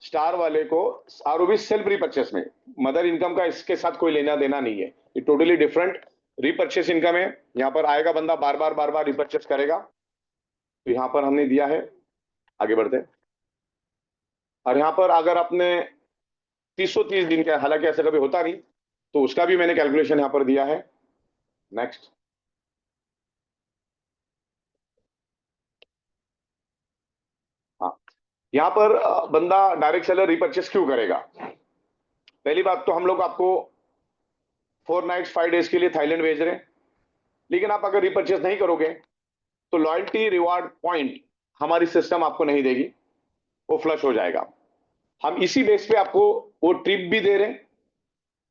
स्टार वाले को, और वो भी सेल्फ रिपर्चेस में। मदर इनकम का इसके साथ कोई लेना देना नहीं है, ये टोटली डिफरेंट रिपर्चेस इनकम है। यहाँ पर आएगा बंदा बार बार रिपर्चेस करेगा, तो यहाँ पर हमने दिया है। आगे बढ़ते हैं। और यहाँ पर अगर आपने 330 दिन का, हालांकि ऐसा कभी होता नहीं, तो उसका भी मैंने कैलकुलेशन यहाँ पर दिया है। नेक्स्ट। हाँ, यहाँ पर बंदा डायरेक्ट सेलर रिपर्चेस क्यों करेगा? पहली बात तो हम लोग आपको 4 नाइट्स 5 डेज के लिए थाईलैंड भेज रहे हैं, लेकिन आप अगर रिपर्चेस नहीं करोगे तो लॉयल्टी रिवार्ड पॉइंट हमारी सिस्टम आपको नहीं देगी, वो फ्लश हो जाएगा। हम इसी बेस पे आपको वो ट्रिप भी दे रहे हैं,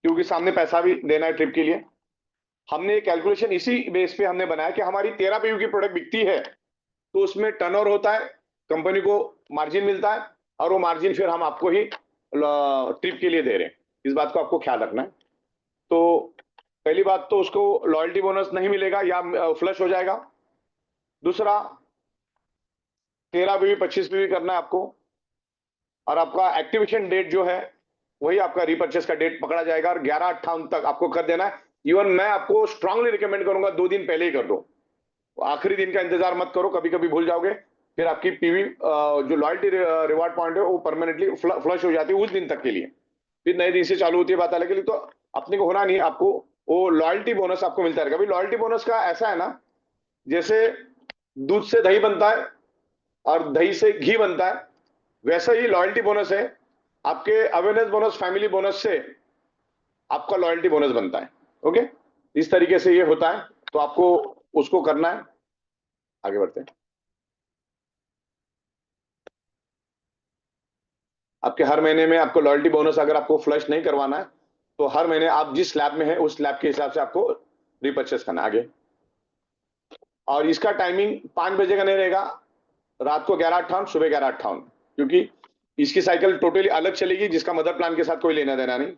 क्योंकि सामने पैसा भी देना है ट्रिप के लिए। हमने कैलकुलेशन इसी बेस पे हमने बनाया कि हमारी 13 पीयू की प्रोडक्ट बिकती है तो उसमें टर्नओवर होता है, कंपनी को मार्जिन मिलता है, और वो मार्जिन फिर हम आपको ही ट्रिप के लिए दे रहे हैं। इस बात को आपको ख्याल रखना है। तो पहली बात तो उसको लॉयल्टी बोनस नहीं मिलेगा या फ्लश हो जाएगा। दूसरा, 13 पीवी 25 पीवी करना है आपको, और आपका एक्टिवेशन डेट जो है वही आपका रिपर्चेस का डेट पकड़ा जाएगा, और 11/58 तक आपको कर देना है। इवन मैं आपको स्ट्रांगली रिकमेंड करूंगा 2 दिन पहले ही कर दो, आखिरी दिन का इंतजार मत करो, कभी कभी भूल जाओगे, फिर आपकी पीवी जो लॉयल्टी रिवार्ड पॉइंट है वो परमानेंटली फ्लश हो जाती है उस दिन तक के लिए, फिर नए दिन से चालू होती है बात अलग है। तो अपने को होना नहीं, आपको वो लॉयल्टी बोनस आपको मिलता रहेगा। भाई लॉयल्टी बोनस का ऐसा है ना, जैसे दूध से दही बनता है और दही से घी बनता है, वैसा ही लॉयल्टी बोनस है। आपके अवेयरनेस बोनस, फैमिली बोनस से आपका लॉयल्टी बोनस बनता है। ओके, इस तरीके से ये होता है, तो आपको उसको करना है। आगे बढ़ते हैं। आपके हर महीने में आपको लॉयल्टी बोनस अगर आपको फ्लश नहीं करवाना है तो हर महीने आप जिस स्लैब में है उस स्लैब के हिसाब से आपको रिपर्चेस करना है। आगे, और इसका टाइमिंग 5 बजे का नहीं रहेगा, रात को 11/58, सुबह 11/58, क्योंकि इसकी साइकिल टोटली अलग चलेगी जिसका मदर प्लान के साथ कोई लेना देना नहीं।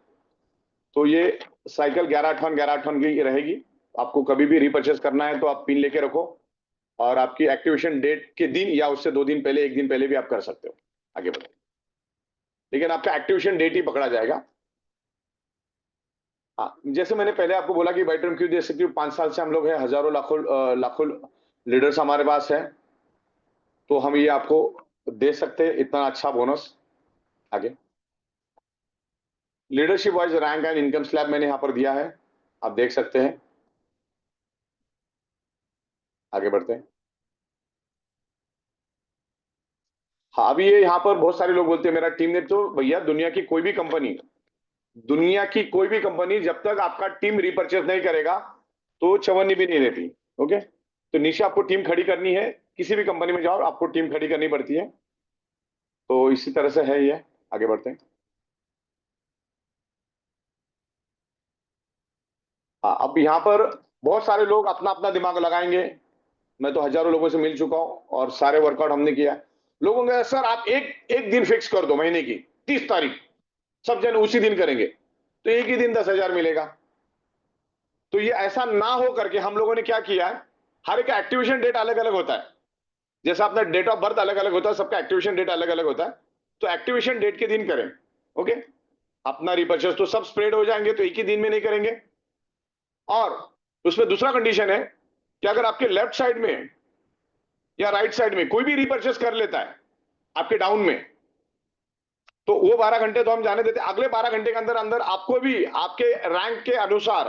तो ये साइकिल 11/58 की रहेगी। आपको कभी भी रिपर्चेस करना है तो आप पिन लेके रखो, और आपकी एक्टिवेशन डेट के दिन या उससे 2 दिन पहले, 1 दिन पहले भी आप कर सकते हो। आगे बढ़ो, लेकिन आपका एक्टिवेशन डेट ही पकड़ा जाएगा। हाँ, जैसे मैंने पहले आपको बोला कि बाइटर्म क्यों दे सकती हूँ, 5 साल से हम लोग हैं, हजारों लाखों लीडर्स हमारे पास है, तो हम ये आपको दे सकते हैं इतना अच्छा बोनस। आगे, leadership wise rank and income slab मैंने यहां पर दिया है, आप देख सकते हैं। आगे बढ़ते हैं। हाँ, अभी ये यहाँ पर बहुत सारे लोग बोलते हैं मेरा टीम ने, तो भैया दुनिया की कोई भी कंपनी जब तक आपका टीम रिपर्चेस नहीं करेगा तो चवन्नी भी नहीं देती। ओके, तो नीचे आपको टीम खड़ी करनी है, किसी भी कंपनी में जाओ आपको टीम खड़ी करनी पड़ती है, तो इसी तरह से है ये। आगे बढ़ते हैं। हाँ, अब यहाँ पर बहुत सारे लोग अपना अपना दिमाग लगाएंगे। मैं तो हजारों लोगों से मिल चुका हूं और सारे वर्कआउट हमने किया है। लोगों ने सर आप एक दिन फिक्स कर दो, महीने की 30 तारीख, सब जन उसी दिन करेंगे तो एक ही दिन 10,000 मिलेगा। तो ये ऐसा ना हो करके हम लोगों ने क्या किया है, हर एक एक्टिवेशन डेट अलग अलग होता है, जैसा अपना डेट ऑफ बर्थ अलग अलग होता है, सबका एक्टिवेशन डेट अलग अलग होता है, तो एक्टिवेशन डेट के दिन करें। ओके, अपना रिपर्चेस तो सब स्प्रेड हो जाएंगे, तो एक ही दिन में नहीं करेंगे। और उसमें दूसरा कंडीशन है कि अगर आपके लेफ्ट साइड में या राइट साइड में कोई भी रिपर्चेस कर लेता है आपके डाउन में, तो वो 12 घंटे तो हम जाने देते, अगले 12 घंटे के अंदर अंदर आपको भी आपके रैंक के अनुसार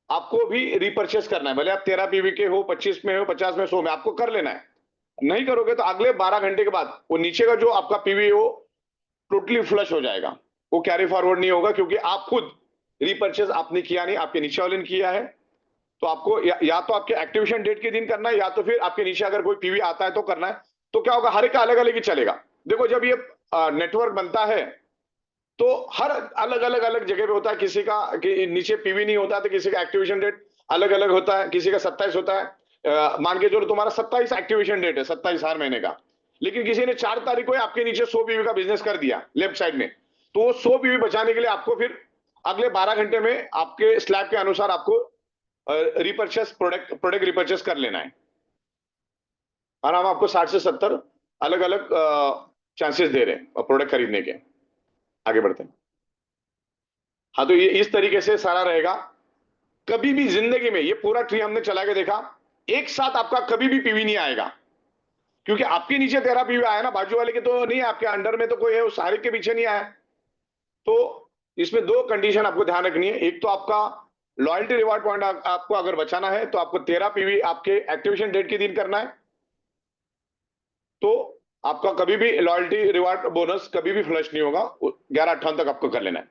आपको भी रिपर्चेस करना है। भले आप 13 पीवी के हो, 25 में हो, 50 में, 100 में, आपको कर लेना है। नहीं करोगे तो अगले 12 घंटे के बाद वो नीचे का जो आपका पीवी हो टोटली फ्लश हो जाएगा, वो कैरी फॉरवर्ड नहीं होगा, क्योंकि आप खुद रिपर्चेस आपने किया नहीं, आपके नीचे वाले ने किया है। तो आपको या तो आपके एक्टिवेशन डेट के दिन करना है, या तो फिर आपके नीचे अगर कोई पीवी आता है तो करना है। तो क्या होगा, हर एक का अलग अलग ही चलेगा। देखो, जब ये नेटवर्क बनता है तो हर अलग अलग अलग जगह पे होता है, किसी का नीचे पीवी नहीं होता, तो किसी का एक्टिवेशन डेट अलग अलग होता है, किसी का 27 होता है। मान के चलो तुम्हारा 27 एक्टिवेशन डेट है, 27 हर महीने का, लेकिन किसी ने 4 तारीख को आपके नीचे 100 पीवी का बिजनेस कर दिया लेफ्ट साइड में, तो वो 100 पीवी बचाने के लिए आपको फिर अगले 12 घंटे में आपके स्लैब के अनुसार आपको रिपर्चेस प्रोडक्ट रिपर्चेस कर लेना है। और हम आपको 60 से 70 अलग अलग चांसेस दे रहे हैं प्रोडक्ट खरीदने के। आगे बढ़ते हैं। हाँ, तो ये इस तरीके से सारा रहेगा। कभी भी जिंदगी में ये पूरा ट्री हमने चला के देखा, एक साथ आपका कभी भी पीवी नहीं आएगा, क्योंकि आपके नीचे 13 पीवी आया ना, बाजू वाले के तो नहीं है, आपके अंडर में तो कोई है, उस हर एक के पीछे नहीं आया। तो इसमें 2 कंडीशन आपको ध्यान रखनी है। एक तो आपका लॉयल्टी रिवार्ड पॉइंट आपको अगर बचाना है तो आपको 13 पीवी आपके एक्टिवेशन डेट के दिन करना है, तो आपका कभी भी लॉयल्टी रिवार्ड बोनस कभी भी फ्लश नहीं होगा, 11-58 तक आपको कर लेना है।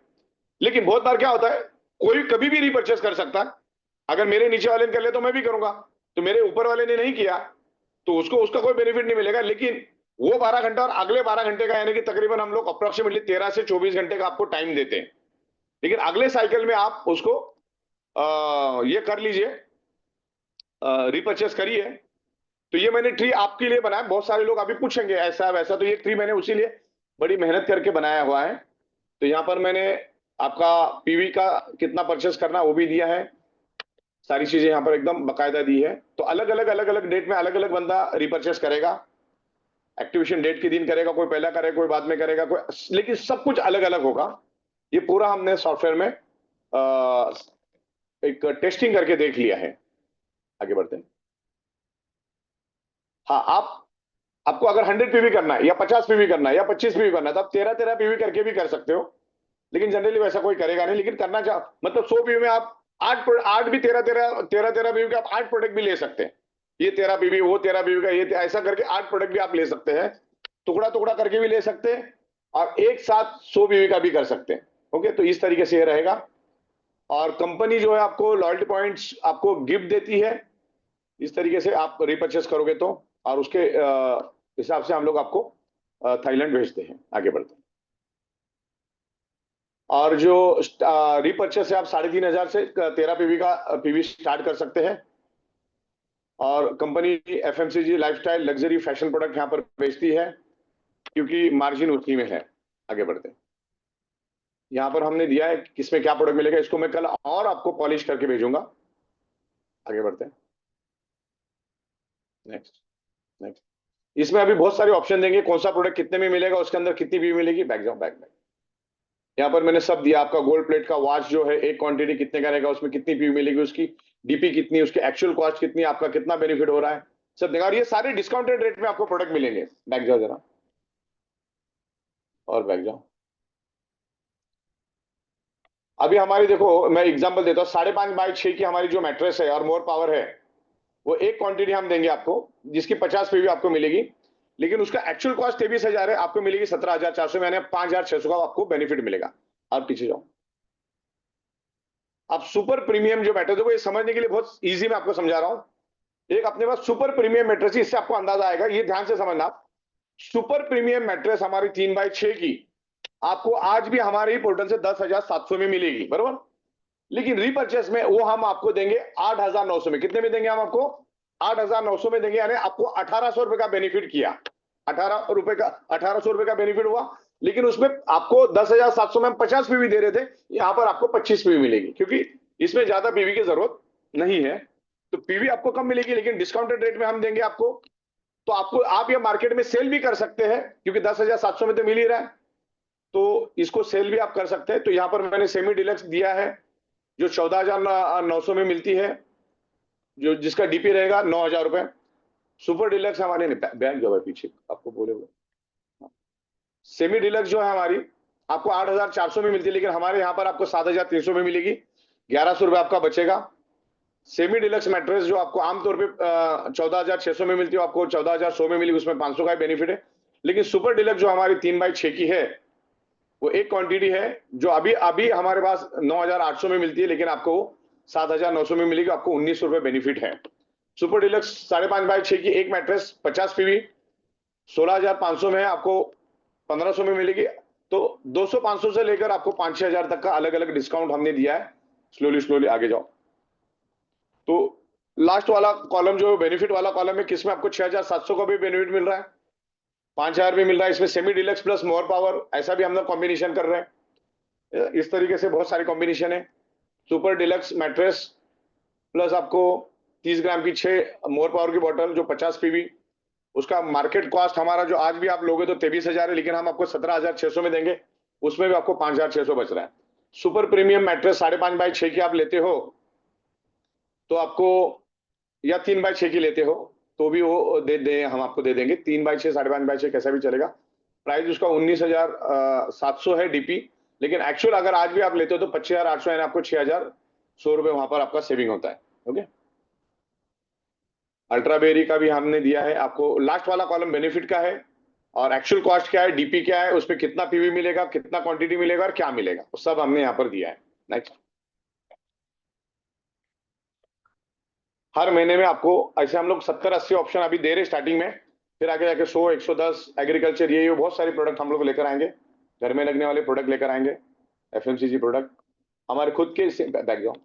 लेकिन बहुत बार क्या होता है, कोई कभी भी रिपर्चेस कर सकता है। अगर मेरे नीचे वाले ने कर लिया तो मैं भी करूंगा, तो मेरे ऊपर वाले ने नहीं किया तो उसका कोई बेनिफिट नहीं मिलेगा। लेकिन वो 12 घंटा और अगले 12 घंटे का, यानी कि तकरीबन हम लोग अप्रोक्सीमेटली 13 से 24 घंटे का आपको टाइम देते हैं। लेकिन अगले साइकिल में आप उसको ये कर लीजिए, रिपर्चेस करिए। तो ये मैंने ट्री आपके लिए बनाया। बहुत सारे लोग अभी पूछेंगे ऐसा वैसा, तो ये ट्री मैंने उसी लिए बड़ी मेहनत करके बनाया हुआ है। तो यहाँ पर मैंने आपका पीवी का कितना परचेस करना वो भी दिया है, सारी चीजें यहाँ पर एकदम बकायदा दी है। तो अलग अलग डेट में अलग अलग बंदा रिपर्चेस करेगा, एक्टिवेशन डेट के दिन करेगा, कोई पहला करेगा, कोई बाद में करेगा, कोई, लेकिन सब कुछ अलग अलग होगा। ये पूरा हमने सॉफ्टवेयर में एक टेस्टिंग करके देख लिया है। आगे बढ़ते हैं। हाँ, आपको अगर 100 पीवी करना है या 50 पीवी करना है या 25 पीवी करना है तो आप 13 पीवी करके भी कर सकते हो, लेकिन जनरली वैसा कोई करेगा नहीं। लेकिन करना चाह मतलब 100 पीवी में आप 8 भी 13 पीवी के आप 8 प्रोडक्ट भी ले सकते हैं। ये 13 पीवी, वो 13 पीवी का, ये ऐसा करके 8 प्रोडक्ट भी आप ले सकते हैं। टुकड़ा टुकड़ा करके भी ले सकते हैं और एक साथ 100 पीवी का भी कर सकते हैं। ओके, तो इस तरीके से ये रहेगा। और कंपनी जो है आपको लॉयल्टी पॉइंट्स आपको गिफ्ट देती है, इस तरीके से आप रिपर्चेस करोगे तो, और उसके हिसाब से हम लोग आपको थाईलैंड भेजते हैं। आगे बढ़ते हैं। और जो रिपर्चेस है, आप 3,500 से 13 पीवी का पीवी स्टार्ट कर सकते हैं। और company FMCG lifestyle luxury fashion product यहाँ पर बेचती है, क्योंकि मार्जिन उतनी में है। आगे बढ़ते हैं। यहाँ पर हमने दिया है किसमें क्या प्रोडक्ट मिलेगा, इसको मैं कल और आपको पॉलिश करके भेजूंगा। आगे बढ़ते हैं। Next next. इसमें अभी बहुत सारे ऑप्शन देंगे, कौन सा प्रोडक्ट कितने में मिलेगा, उसके अंदर कितनी पीवी मिलेगी। बैक जाओ, बैक। यहाँ पर मैंने सब दिया। आपका गोल्ड प्लेट का वॉच जो है, एक क्वांटिटी कितने का रहेगा, उसमें कितनी पीवी मिलेगी, उसकी डीपी कितनी, उसकी एक्चुअल कॉस्ट कितनी, आपका कितना बेनिफिट हो रहा है, सब देखा। और ये सारे डिस्काउंटेड रेट में आपको प्रोडक्ट मिलेंगे। बैक जाओ जरा, और बैक जाओ। अभी हमारी देखो, मैं एग्जांपल देता हूँ, 5.5 बाय 6 की हमारी जो मैट्रेस है और मोर पावर है, वो एक क्वांटिटी हम देंगे आपको, जिसकी 50 पीवी आपको मिलेगी। लेकिन उसका एक्चुअल कॉस्ट 23,000 है, आपको मिलेगी 17,400, यानी 5,600 का आपको बेनिफिट मिलेगा। आप पीछे जाओ। अब सुपर प्रीमियम जो मैट्रेस, देखो ये समझने के लिए बहुत इजी मैं आपको समझा रहा हूं। एक अपने पास सुपर प्रीमियम मैट्रेस, इससे आपको अंदाजा आएगा, ये ध्यान से समझना। सुपर प्रीमियम मैट्रेस हमारी 3 बाय 6 की आपको आज भी हमारे ही पोर्टल से 10,700 में मिलेगी, बराबर। लेकिन रीपर्चेस में वो हम आपको देंगे 8,900 में। कितने में देंगे हम आपको? 8,900 में देंगे, यानी आपको 1,800 रुपए का बेनिफिट किया। 1,800 रुपए का बेनिफिट हुआ। लेकिन उसमें आपको 10,700 में हम 50 पीवी दे रहे थे, यहां पर आपको 25 पीवी मिलेगी, क्योंकि इसमें ज्यादा पीवी की जरूरत नहीं है। तो पीवी आपको कम मिलेगी, लेकिन डिस्काउंटेड रेट में हम देंगे आपको। तो आपको, आप ये मार्केट में सेल भी कर सकते हैं, क्योंकि 10,700 में तो मिल ही रहा है, तो इसको सेल भी आप कर सकते हैं। तो यहां पर मैंने सेमी डिलक्स दिया है, जो 14,900 में मिलती है, जो जिसका डीपी रहेगा 9,000 रुपए। सुपर डिलक्स हमारे नहीं, बैंक जो है पीछे आपको बोले हुए, सेमी डिलक्स जो है हमारी आपको 8,400 में मिलती है, लेकिन हमारे यहाँ पर आपको 7,300 में मिलेगी, 1,100 रुपये आपका बचेगा। सेमी डिलक्स मैट्रेस जो आपको आमतौर पे 14,600 में मिलती है, आपको 14,100 में मिलेगी, उसमें 500 का बेनिफिट है। लेकिन सुपर डिलक्स जो हमारी 3x6 की है, वो एक क्वांटिटी है जो अभी अभी हमारे पास 9,800 में मिलती है, लेकिन आपको 7,900 में मिलेगी, आपको 19 रुपये बेनिफिट है। सुपर डिलक्स 5.5x6 की एक मैट्रेस 50 पीवी 16,500 में है, आपको 1,500 में मिलेगी। तो 200-500 से लेकर आपको 5-6 हजार तक का अलग अलग डिस्काउंट हमने दिया है। स्लोली आगे जाओ। तो लास्ट वाला कॉलम जो बेनिफिट वाला कॉलम है, किसमें आपको 6,700 का भी बेनिफिट मिल रहा है, 5,000 भी मिल रहा है। इसमें semi deluxe plus more power, ऐसा भी हम लोग कॉम्बिनेशन कर रहे हैं। इस तरीके से बहुत सारे कॉम्बिनेशन है। सुपर डिलक्स मैट्रेस प्लस आपको 30 ग्राम की 6 मोर पावर की बोतल जो 50 पीवी, उसका मार्केट कॉस्ट हमारा जो आज भी आप लोगे तो 23,000 है, लेकिन हम आपको 17,600 में देंगे, उसमें भी आपको 5,600 बच रहा है। सुपर प्रीमियम मैट्रेस 5.5x6 की आप लेते हो तो आपको, या 3x6 की लेते हो तो भी वो दे हम आपको दे देंगे। 3x6 5.5x6 कैसा भी चलेगा। प्राइस उसका 19,700 है डीपी, लेकिन एक्चुअल अगर आज भी आप लेते हो तो 25,800 है, आपको 6,100 रुपये वहां पर आपका सेविंग होता है। ओके, अल्ट्राबेरी का भी हमने दिया है आपको। लास्ट वाला कॉलम बेनिफिट का है और एक्चुअल कॉस्ट क्या है, डीपी क्या है, उसमें कितना पीवी मिलेगा, कितना क्वांटिटी मिलेगा और क्या मिलेगा, वो सब हमने यहाँ पर दिया है। नेक्स्ट, हर महीने में आपको ऐसे हम लोग 70-80 ऑप्शन अभी दे रहे स्टार्टिंग में, फिर आगे जाके 100-110 एग्रीकल्चर, ये बहुत सारे प्रोडक्ट हम लोग लेकर आएंगे। घर में लगने वाले प्रोडक्ट लेकर आएंगे, एफएमसीजी प्रोडक्ट, हमारे खुद के बैकग्राउंड,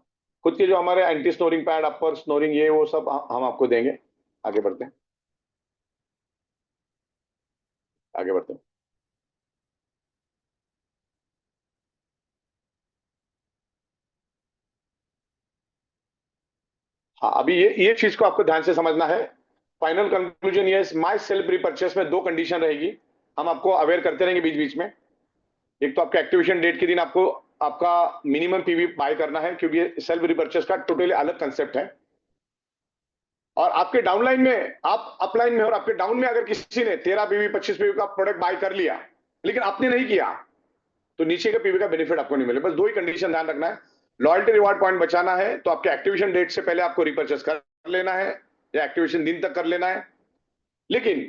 खुद के जो हमारे एंटी स्नोरिंग पैड, अपर स्नोरिंग, ये वो सब हम आपको देंगे। आगे बढ़ते हैं, आगे बढ़ते हैं। हाँ, अभी ये चीज को आपको ध्यान से समझना है। फाइनल कंक्लूजन ये, माई सेल्फ रीपर्चेस में 2 कंडीशन रहेगी, हम आपको अवेयर करते रहेंगे बीच बीच में। एक तो आपके एक्टिवेशन डेट के दिन आपको आपका मिनिमम पीवी बाय करना है, क्योंकि ये सेल्फ रीपर्चेस का टोटली अलग कंसेप्ट है। और आपके डाउनलाइन में, आप अपलाइन में और आपके डाउन में अगर किसी ने 13 पीवी 25 पीवी का प्रोडक्ट बाय कर लिया लेकिन आपने नहीं किया, तो नीचे का पीवी का बेनिफिट आपको नहीं मिलेगा। बस 2 ही कंडीशन ध्यान रखना है। लॉयल्टी रिवार्ड पॉइंट बचाना है तो आपके एक्टिवेशन डेट से पहले आपको रिपर्चेस कर लेना है, या एक्टिवेशन दिन तक कर लेना है। लेकिन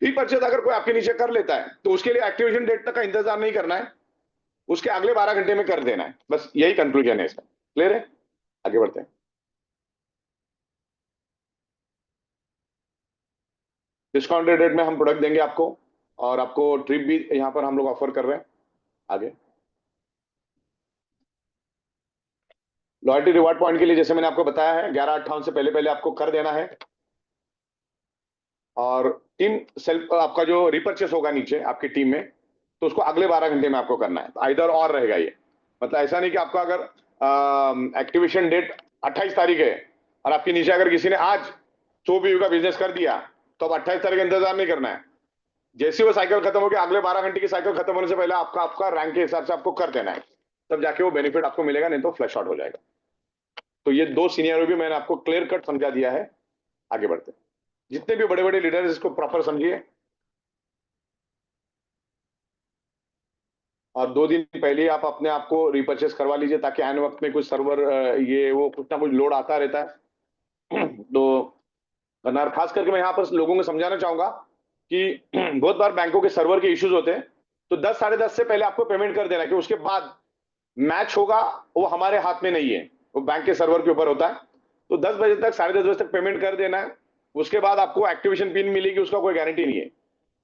रिपर्चेस अगर कोई आपके नीचे कर लेता है तो उसके लिए एक्टिवेशन डेट तक का इंतजार नहीं करना है, उसके अगले 12 घंटे में कर देना है। बस यही कंक्लूजन है इसका। क्लियर है? आगे बढ़ते हैं। डिस्काउंटेड रेट में हम प्रोडक्ट देंगे आपको, और आपको ट्रिप भी यहां पर हम लोग ऑफर कर रहे हैं। आगे, लॉयल्टी रिवार्ड पॉइंट के लिए जैसे मैंने आपको बताया है, 11/58 से पहले पहले आपको कर देना है। और टीम सेल्फ आपका जो रिपर्चेस होगा नीचे आपकी टीम में, तो उसको अगले 12 घंटे में आपको करना है। आइदर और रहेगा ये, मतलब ऐसा नहीं कि आपका अगर एक्टिवेशन डेट 28 तारीख है और आपके नीचे अगर किसी ने आज 100 पीवी का बिजनेस कर दिया तो अब 28 तारीख का इंतजार नहीं करना है। जैसे वो साइकिल खत्म हो गया, अगले 12 घंटे की साइकिल खत्म होने से पहले आपका रैंक के हिसाब से आपको कर देना है, तब जाके वो बेनिफिट आपको मिलेगा, नहीं तो फ्लैश आउट हो जाएगा। तो ये 2 सीनियर भी मैंने आपको क्लियर कट समझा दिया है। आगे बढ़ते हैं। जितने भी बड़े बड़े लीडर इसको प्रॉपर समझिए, और 2 दिन पहले आप अपने आप को रिपर्चेस करवा लीजिए, ताकि आने वक्त में कुछ सर्वर ये वो कुछ ना कुछ लोड आता रहता है। तो वरना खास करके मैं यहाँ पर लोगों को समझाना चाहूंगा कि बहुत बार बैंकों के सर्वर के इश्यूज होते हैं, तो 10 साढ़े 10 से पहले आपको पेमेंट कर देना है, कि उसके बाद मैच होगा वो हमारे हाथ में नहीं है, वो बैंक के सर्वर के ऊपर होता है। तो 10 बजे तक, साढ़े 10 बजे तक पेमेंट कर देना है। उसके बाद आपको एक्टिवेशन पिन मिलेगी, उसका कोई गारंटी नहीं है।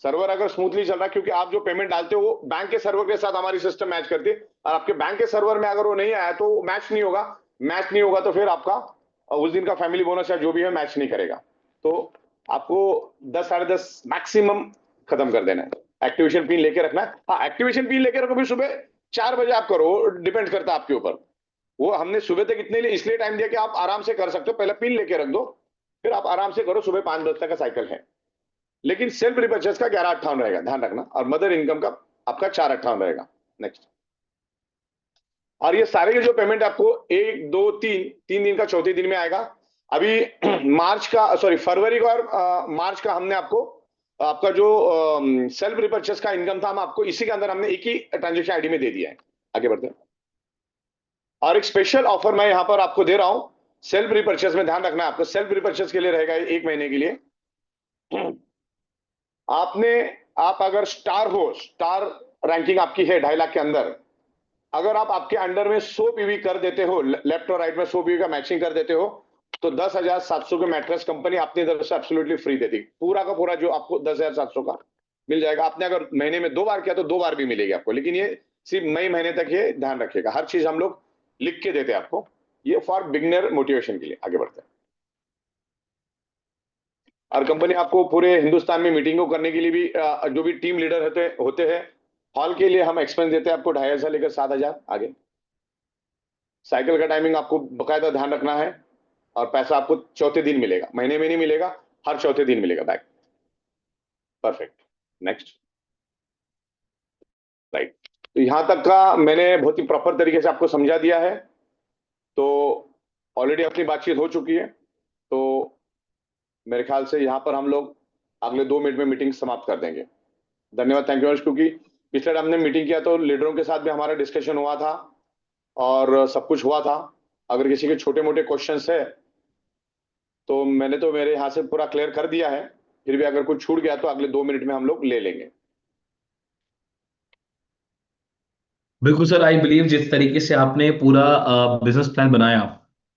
सर्वर अगर स्मूथली चल रहा है, क्योंकि आप जो पेमेंट डालते हो वो बैंक के सर्वर के साथ हमारी सिस्टम मैच करती है, और आपके बैंक के सर्वर में अगर वो नहीं आया तो मैच नहीं होगा। मैच नहीं होगा तो फिर आपका उस दिन का फैमिली बोनस या जो भी है मैच नहीं करेगा। तो आपको 10 साढ़े 10 मैक्सिमम खत्म कर देना है। एक्टिवेशन पिन लेके रखना है। हाँ, एक्टिवेशन पिन लेके रखो, भी सुबह 4 बजे आप करो, डिपेंड करता है आपके ऊपर। वो हमने सुबह तक इतने लिए इसलिए टाइम दिया कि आप आराम से कर सकते हो। पहले पिन लेके रख दो, फिर आप आराम से करो। सुबह 5 बजे तक का साइकिल है, लेकिन सेल्फ रिपर्चेस का 11/58 रहेगा, ध्यान रखना। और मदर इनकम का आपका 4/58 रहेगा। नेक्स्ट, और ये सारे के जो पेमेंट आपको 1 2 3 दिन का चौथे दिन में आएगा। अभी मार्च का, सॉरी फरवरी का और मार्च का हमने आपको आपका जो सेल्फ रिपर्चेस का इनकम था, हम आपको इसी के अंदर हमने एक ही ट्रांजेक्शन आईडी में दे दिया है। आगे बढ़ते हैं। और एक स्पेशल ऑफर मैं यहाँ पर आपको दे रहा हूं सेल्फ रिपर्चेस में। ध्यान रखना है आपको, सेल्फ रिपर्चेस के लिए रहेगा 1 महीने के लिए। आप अगर स्टार हो, स्टार रैंकिंग आपकी है 2.5 लाख के अंदर, अगर आप आपके अंडर में 100 पीवी कर देते हो, लेफ्ट और राइट में 100 पीवी का मैचिंग कर देते हो, तो 10,700 के मैट्रेस कंपनी अपनी तरफ से एब्सोल्युटली फ्री देती, पूरा का पूरा जो आपको 10,700 का मिल जाएगा। आपने अगर महीने में 2 बार किया तो 2 बार भी मिलेगी आपको, लेकिन ये सिर्फ मई महीने तक, ये ध्यान रखिएगा। हर चीज हम लोग लिख के देते हैं आपको, ये फॉर बिगनर मोटिवेशन के लिए। आगे बढ़ते हैं। और कंपनी आपको पूरे हिंदुस्तान में मीटिंगों करने के लिए भी जो भी टीम लीडर होते हैं, हॉल के लिए हम एक्सपेंस देते हैं आपको 2,500 से लेकर 7,000। आगे साइकिल का टाइमिंग आपको बकायदा ध्यान रखना है, और पैसा आपको चौथे दिन मिलेगा, महीने में नहीं मिलेगा, हर चौथे दिन मिलेगा बैक। Perfect, next. राइट, तो यहां तक का मैंने बहुत ही प्रॉपर तरीके से आपको समझा दिया है। तो ऑलरेडी अपनी बातचीत हो चुकी है, तो मेरे ख्याल से यहां पर हम लोग अगले 2 मिनट में मीटिंग समाप्त कर देंगे। धन्यवाद, थैंक यू। क्योंकि पिछले टाइम हमने मीटिंग किया तो लीडरों के साथ भी हमारा डिस्कशन हुआ था और सब कुछ हुआ था। अगर किसी के छोटे मोटे क्वेश्चंस है तो मैंने तो मेरे यहाँ से पूरा क्लियर कर दिया है, फिर भी अगर कुछ छूट गया तो अगले 2 मिनट में हम लोग ले लेंगे। बिल्कुल सर, आई बिलीव जिस तरीके से आपने पूरा बिजनेस प्लान बनाया,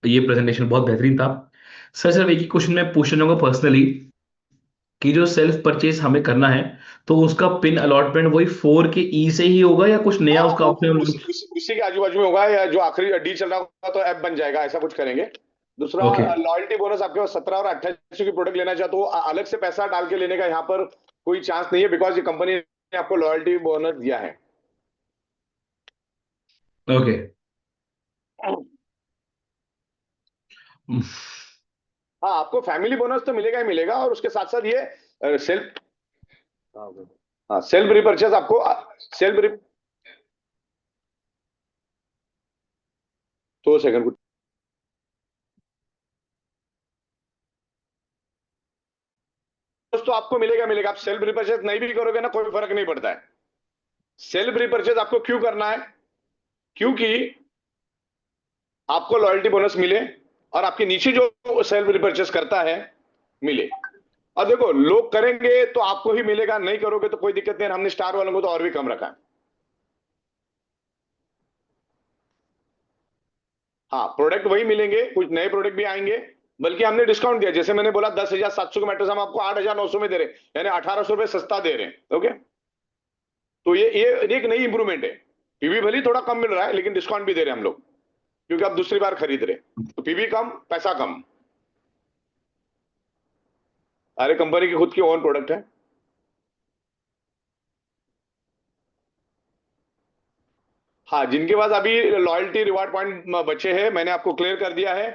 ये प्रेजेंटेशन बहुत बेहतरीन था। सर सिर्फ एक ही क्वेश्चन मैं पूछना चाहूंगा पर्सनली, कि जो सेल्फ परचेज हमें करना है तो उसका पिन अलॉटमेंट वही 4 के ई से ही होगा या कुछ नया उसका ऑप्शन? उसी के आजू बाजू में होगा, या जो आखिरी डी चल रहा होगा तो ऐप बन जाएगा, ऐसा कुछ करेंगे। दूसरा, लॉयल्टी बोनस आपके पास 17 और 28 की प्रोडक्ट लेना चाहते हो, अलग से पैसा डाल के लेने का यहाँ पर कोई चांस नहीं है, बिकॉज ये कंपनी ने आपको लॉयल्टी बोनस दिया है। ओके। हाँ, आपको फैमिली बोनस तो मिलेगा ही मिलेगा, और उसके साथ साथ ये सेल्फ, हाँ सेल्फ रिपर्चेज आपको सेल्फ 2 सेकंड तो आपको मिलेगा मिलेगा। आप सेल्फ रिपर्चेज नहीं भी करोगे ना, कोई फर्क नहीं पड़ता है। सेल्फ रिपर्चेज आपको क्यों करना है? क्योंकि आपको लॉयल्टी बोनस मिले और आपके नीचे जो सेल्फ रिपर्चेज करता है मिले। और देखो, लोग करेंगे तो आपको ही मिलेगा, नहीं करोगे तो कोई दिक्कत नहीं। हमने स्टार वालों को तो और भी कम रखा है। हाँ, प्रोडक्ट वही मिलेंगे, कुछ नए प्रोडक्ट भी आएंगे, बल्कि हमने डिस्काउंट दिया। जैसे मैंने बोला 10,700 के मैट्रेस हम आपको 8,900 में दे रहे हैं, यानी 1,800 रुपए सस्ता दे रहे हैं। ओके, तो ये एक नई इंप्रूवमेंट है। पीवी भले थोड़ा कम मिल रहा है, लेकिन डिस्काउंट भी दे रहे हैं हम लोग, क्योंकि आप दूसरी बार खरीद रहे, तो पीवी कम पैसा कम। अरे कंपनी की खुद की ओन प्रोडक्ट है। हाँ, जिनके पास अभी लॉयल्टी रिवार्ड पॉइंट बचे हैं, मैंने आपको क्लियर कर दिया है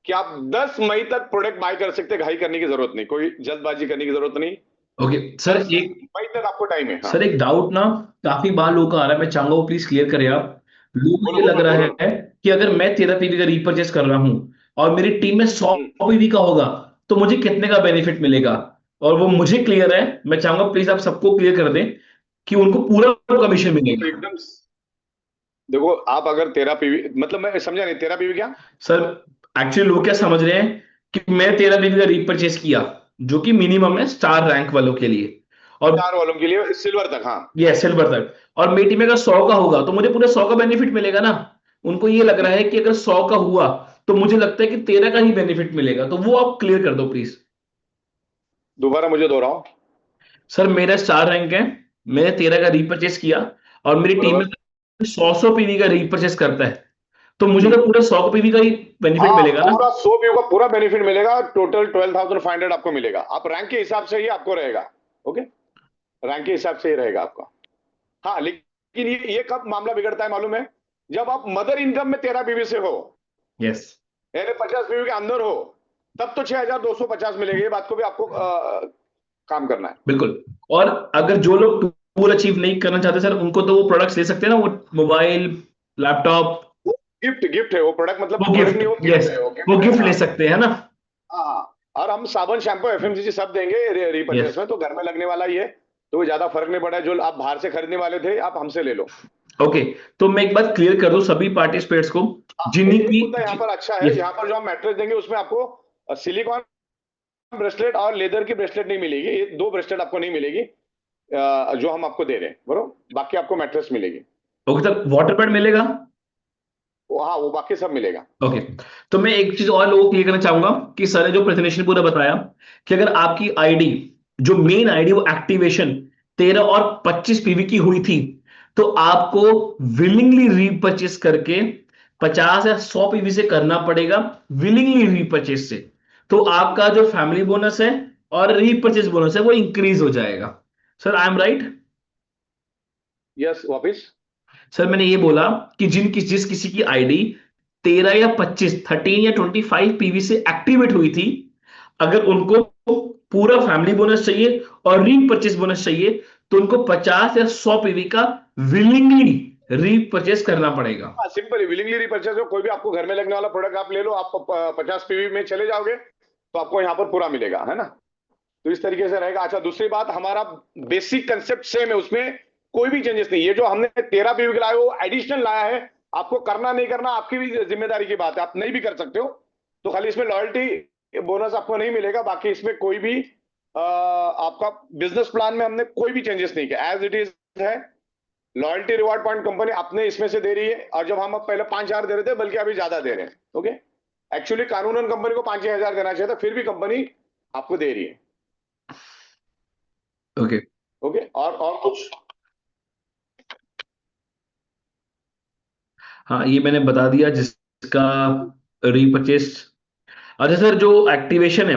कि आप 10 मई तक प्रोडक्ट बाय कर सकते हैं। घाई करने की जरूरत नहीं, कोई जल्दबाजी करने की जरूरत नहीं। ओके सर, 10 मई तक आपको टाइम है। हाँ। सर एक डाउट ना काफी बार लोगों का आ रहा है, मैं चाहूंगा वो प्लीज क्लियर करें आप। लोगों को ये लग रहा है कि अगर मैं 13 पीवी का रीपरचेस कर रहा हूं और मेरी टीम में 100 पीवी का होगा तो मुझे कितने का बेनिफिट मिलेगा, और वो मुझे क्लियर है। मैं चाहूंगा प्लीज आप सबको क्लियर कर दें कि उनको पूरा कमीशन मिलेगा। एकदम देखो, आप अगर 13 पीवी, मतलब मैं समझा नहीं, 13 पीवी क्या सर? एक्चुअली लोग क्या समझ रहे हैं कि मैं 13 पीवी का रीपरचेस किया, जो कि मिनिमम है स्टार रैंक वालों के लिए, और स्टार वालों के लिए सिल्वर तक। हाँ, ये सिल्वर तक, और मेरी टीम में अगर 100 का होगा तो मुझे पूरे 100 का बेनिफिट मिलेगा ना। उनको ये लग रहा है कि अगर 100 का हुआ तो मुझे लगता है कि 13 का ही बेनिफिट मिलेगा, तो वो आप क्लियर कर दो प्लीज। दोबारा मुझे दोहराओ। सर मेरा स्टार रैंक है, मैंने 13 का रीपरचेस किया और मेरी टीम में 100 पीवी का रीपरचेस करता है, तो मुझे तो पूरे 100 पीवी का ही बेनिफिट मिलेगा ना? पूरा 100 पीवी का पूरा बेनिफिट मिलेगा। टोटल 12,500 आपको मिलेगा। आप रैंक के हिसाब से ही आपको रहेगा। ओके, रैंक के हिसाब से ही रहेगा आपका। हाँ, लेकिन ये कब मामला बिगड़ता है मालूम है? जब आप मदर इनकम में 13 पीवी से हो, यस, यानी 50 पीवी के अंदर हो, तब तो 6,250 मिलेगी। ये बात को भी आपको काम करना है। बिल्कुल। और अगर जो लोग टूर अचीव नहीं करना चाहते सर, उनको तो वो प्रोडक्ट्स ले सकते हैं ना, वो मोबाइल, लैपटॉप, गिफ्ट है वो प्रोडक्ट, मतलब वो गिफ्ट, नहीं, वो यस, है, वो गिफ्ट ले सकते हैं ना। हाँ, और हम साबुन शैम्पू एफएमसीजी सब देंगे रीपर्चेस Yes. में, तो घर में लगने वाला ही है, तो कोई ज्यादा फर्क नहीं पड़ा है। जो आप बाहर से खरीदने वाले थे आप हमसे ले लो। ओके, तो मैं एक बात क्लियर कर दूं सभी पार्टिसिपेट्स को हाँ, जिन्हीं एक की मुद्दा यहाँ पर अच्छा है, Yes. यहाँ पर जो हम मैट्रेस देंगे उसमें आपको सिलिकॉन ब्रेसलेट और लेदर की ब्रेसलेट नहीं मिलेगी, ये दो ब्रेसलेट आपको नहीं मिलेगी जो हम आपको दे रहे हैं, बरोबर। बाकी आपको मैट्रेस मिलेगी। ओके सर, वाटर पैड मिलेगा? हाँ, वो बाकी सब मिलेगा। ओके, तो मैं एक चीज और लोगों को क्लियर करना चाहूंगा कि सर ने जो प्रेजेंटेशन पूरा बताया कि अगर आपकी आईडी, जो मेन आईडी वो एक्टिवेशन 13 और 25 पीवी की हुई थी, तो आपको विलिंगली रीपरचेस करके 50 या 100 पीवी से करना पड़ेगा, विलिंगली रीपरचेस से। तो आपका जो फैमिली बोनस है और रीपरचेस बोनस है वो इंक्रीज हो जाएगा। Sir I am right? Yes, वापिस। सर मैंने ये बोला कि जिस किसी की आईडी 13 या 25, 13 या 25 पीवी से एक्टिवेट हुई थी, अगर उनको पूरा फैमिली बोनस चाहिए और रीपरचेस बोनस चाहिए, तो उनको 50 या 100 पीवी का विलिंगली रीपरचेस करना पड़ेगा। हाँ, सिंपल है, विलिंगली रीपर्चेस हो। कोई भी आपको घर में लगने वाला प्रोडक्ट आप ले लो, आप 50 पीवी में चले जाओगे तो आपको यहाँ पर पूरा मिलेगा, है ना। तो इस तरीके से रहेगा। अच्छा, दूसरी बात, हमारा बेसिक कंसेप्ट सेम है, उसमें कोई भी चेंजेस नहीं। ये जो हमने 13 पीवी के लाया वो एडिशनल लाया है, आपको करना नहीं करना आपकी भी जिम्मेदारी की बात है, आप नहीं भी कर सकते हो। तो खाली इसमें लॉयल्टी बोनस आपको नहीं मिलेगा, बाकी इसमें कोई भी आपका बिजनेस प्लान में हमने कोई भी चेंजेस नहीं किया, एज इट इज है। लॉयल्टी रिवॉर्ड पॉइंट कंपनी अपने इसमें से दे रही है, और जब हम अब पहले 5,000 दे रहे थे, बल्कि अभी ज्यादा दे रहे हैं। ओके, एक्चुअली कानूनन कंपनी को 5,000 देना चाहिए था, फिर भी कंपनी आपको दे रही है। ओके ओके, और कुछ? हाँ, ये मैंने बता दिया जिसका रीपरचेस। अच्छा सर, जो एक्टिवेशन है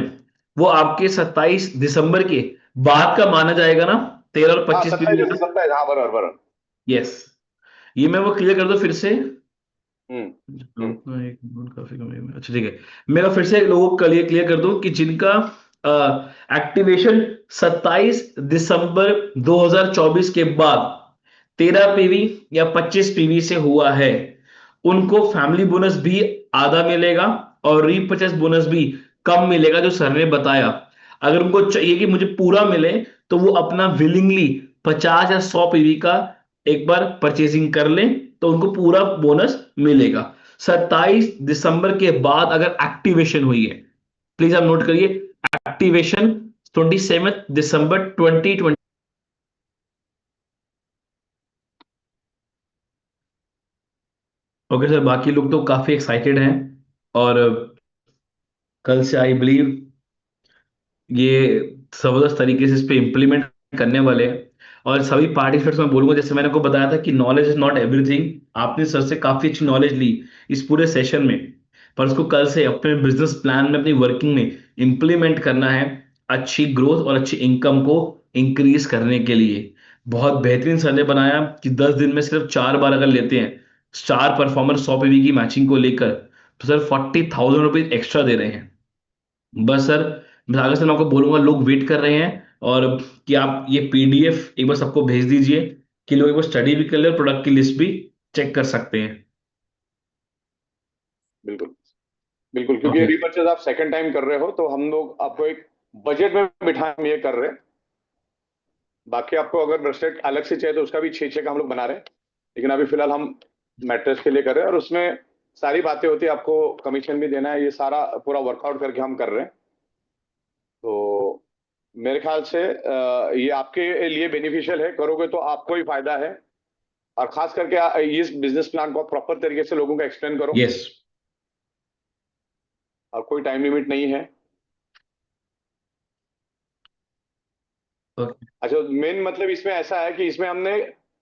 वो आपके 27 दिसंबर के बाद का माना जाएगा ना, 13 और हाँ, 25 पीवी 27 वाला? 27, हाँ, बराबर बराबर। यस, ये मैं वो क्लियर कर दो फिर से। हम्म। एक मिनट, काफी कम है। अच्छा ठीक है, मेरा फिर से लोगों को क्लियर क्लियर कर दूं कि जिनका एक्टिवेशन 27 दिसंबर 2024 के बाद 13 पीवी या 25 पीवी से हुआ है, उनको फैमिली बोनस भी आधा मिलेगा और रीपरचेस बोनस भी कम मिलेगा, जो सर ने बताया। अगर उनको चाहिए कि मुझे पूरा मिले, तो वो अपना विलिंगली 50 या 100 पीवी का एक बार परचेजिंग कर लें, तो उनको पूरा बोनस मिलेगा। 27 दिसंबर के बाद अगर एक्टिवेशन हुई है, प्लीज आप नोट करिए, एक्टिवेशन 27 दिसंबर 2020। ओके सर, बाकी लोग तो काफी एक्साइटेड हैं और कल से आई बिलीव ये जबरदस्त तरीके से इस पे इम्प्लीमेंट करने वाले हैं। और सभी पार्टिसिपेट्स में बोलूंगा, जैसे मैंने आपको बताया था कि नॉलेज इज नॉट एवरीथिंग, आपने सर से काफी अच्छी नॉलेज ली इस पूरे सेशन में, पर उसको कल से अपने बिजनेस प्लान में, अपनी वर्किंग में इम्प्लीमेंट करना है, अच्छी ग्रोथ और अच्छी इनकम को इंक्रीज करने के लिए। बहुत बेहतरीन सर ने बनाया कि 10 दिन में सिर्फ 4 बार अगर लेते हैं स्टार परफॉर्मर 100 पीवी की मैचिंग को लेकर, तो सर 40,000 रुपीज एक्स्ट्रा दे रहे हैं। बस सर, मैं आगे से मैं आपको बोलूंगा, लोग वेट कर रहे हैं, और कि आप ये पीडीएफ एक बार सबको भेज दीजिए कि लोग एक बार स्टडी भी कर ले और प्रोडक्ट की लिस्ट भी चेक कर सकते हैं। बिल्कुल बिल्कुल, क्योंकि ओके रीपर्चेज आप सेकंड टाइम कर रहे हो, तो हम लोग आपको एक बजट में बिठा हम ये कर रहे हैं। बाकी आपको अगर ब्रेसलेट अलग से चाहिए तो उसका भी 6-6 का हम लोग बना रहे हैं, लेकिन अभी फिलहाल हम मैट्रेस के लिए कर रहे हैं, और उसमें सारी बातें होती है, आपको कमीशन भी देना है, ये सारा पूरा वर्कआउट करके हम कर रहे हैं। तो मेरे ख्याल से ये आपके लिए बेनिफिशियल है, करोगे तो आपको ही फायदा है। और खास करके इस बिजनेस प्लान को प्रॉपर तरीके से लोगों को एक्सप्लेन करो, यस और कोई टाइम लिमिट नहीं है। ओके अच्छा, मेन मतलब इसमें ऐसा है कि इसमें हमने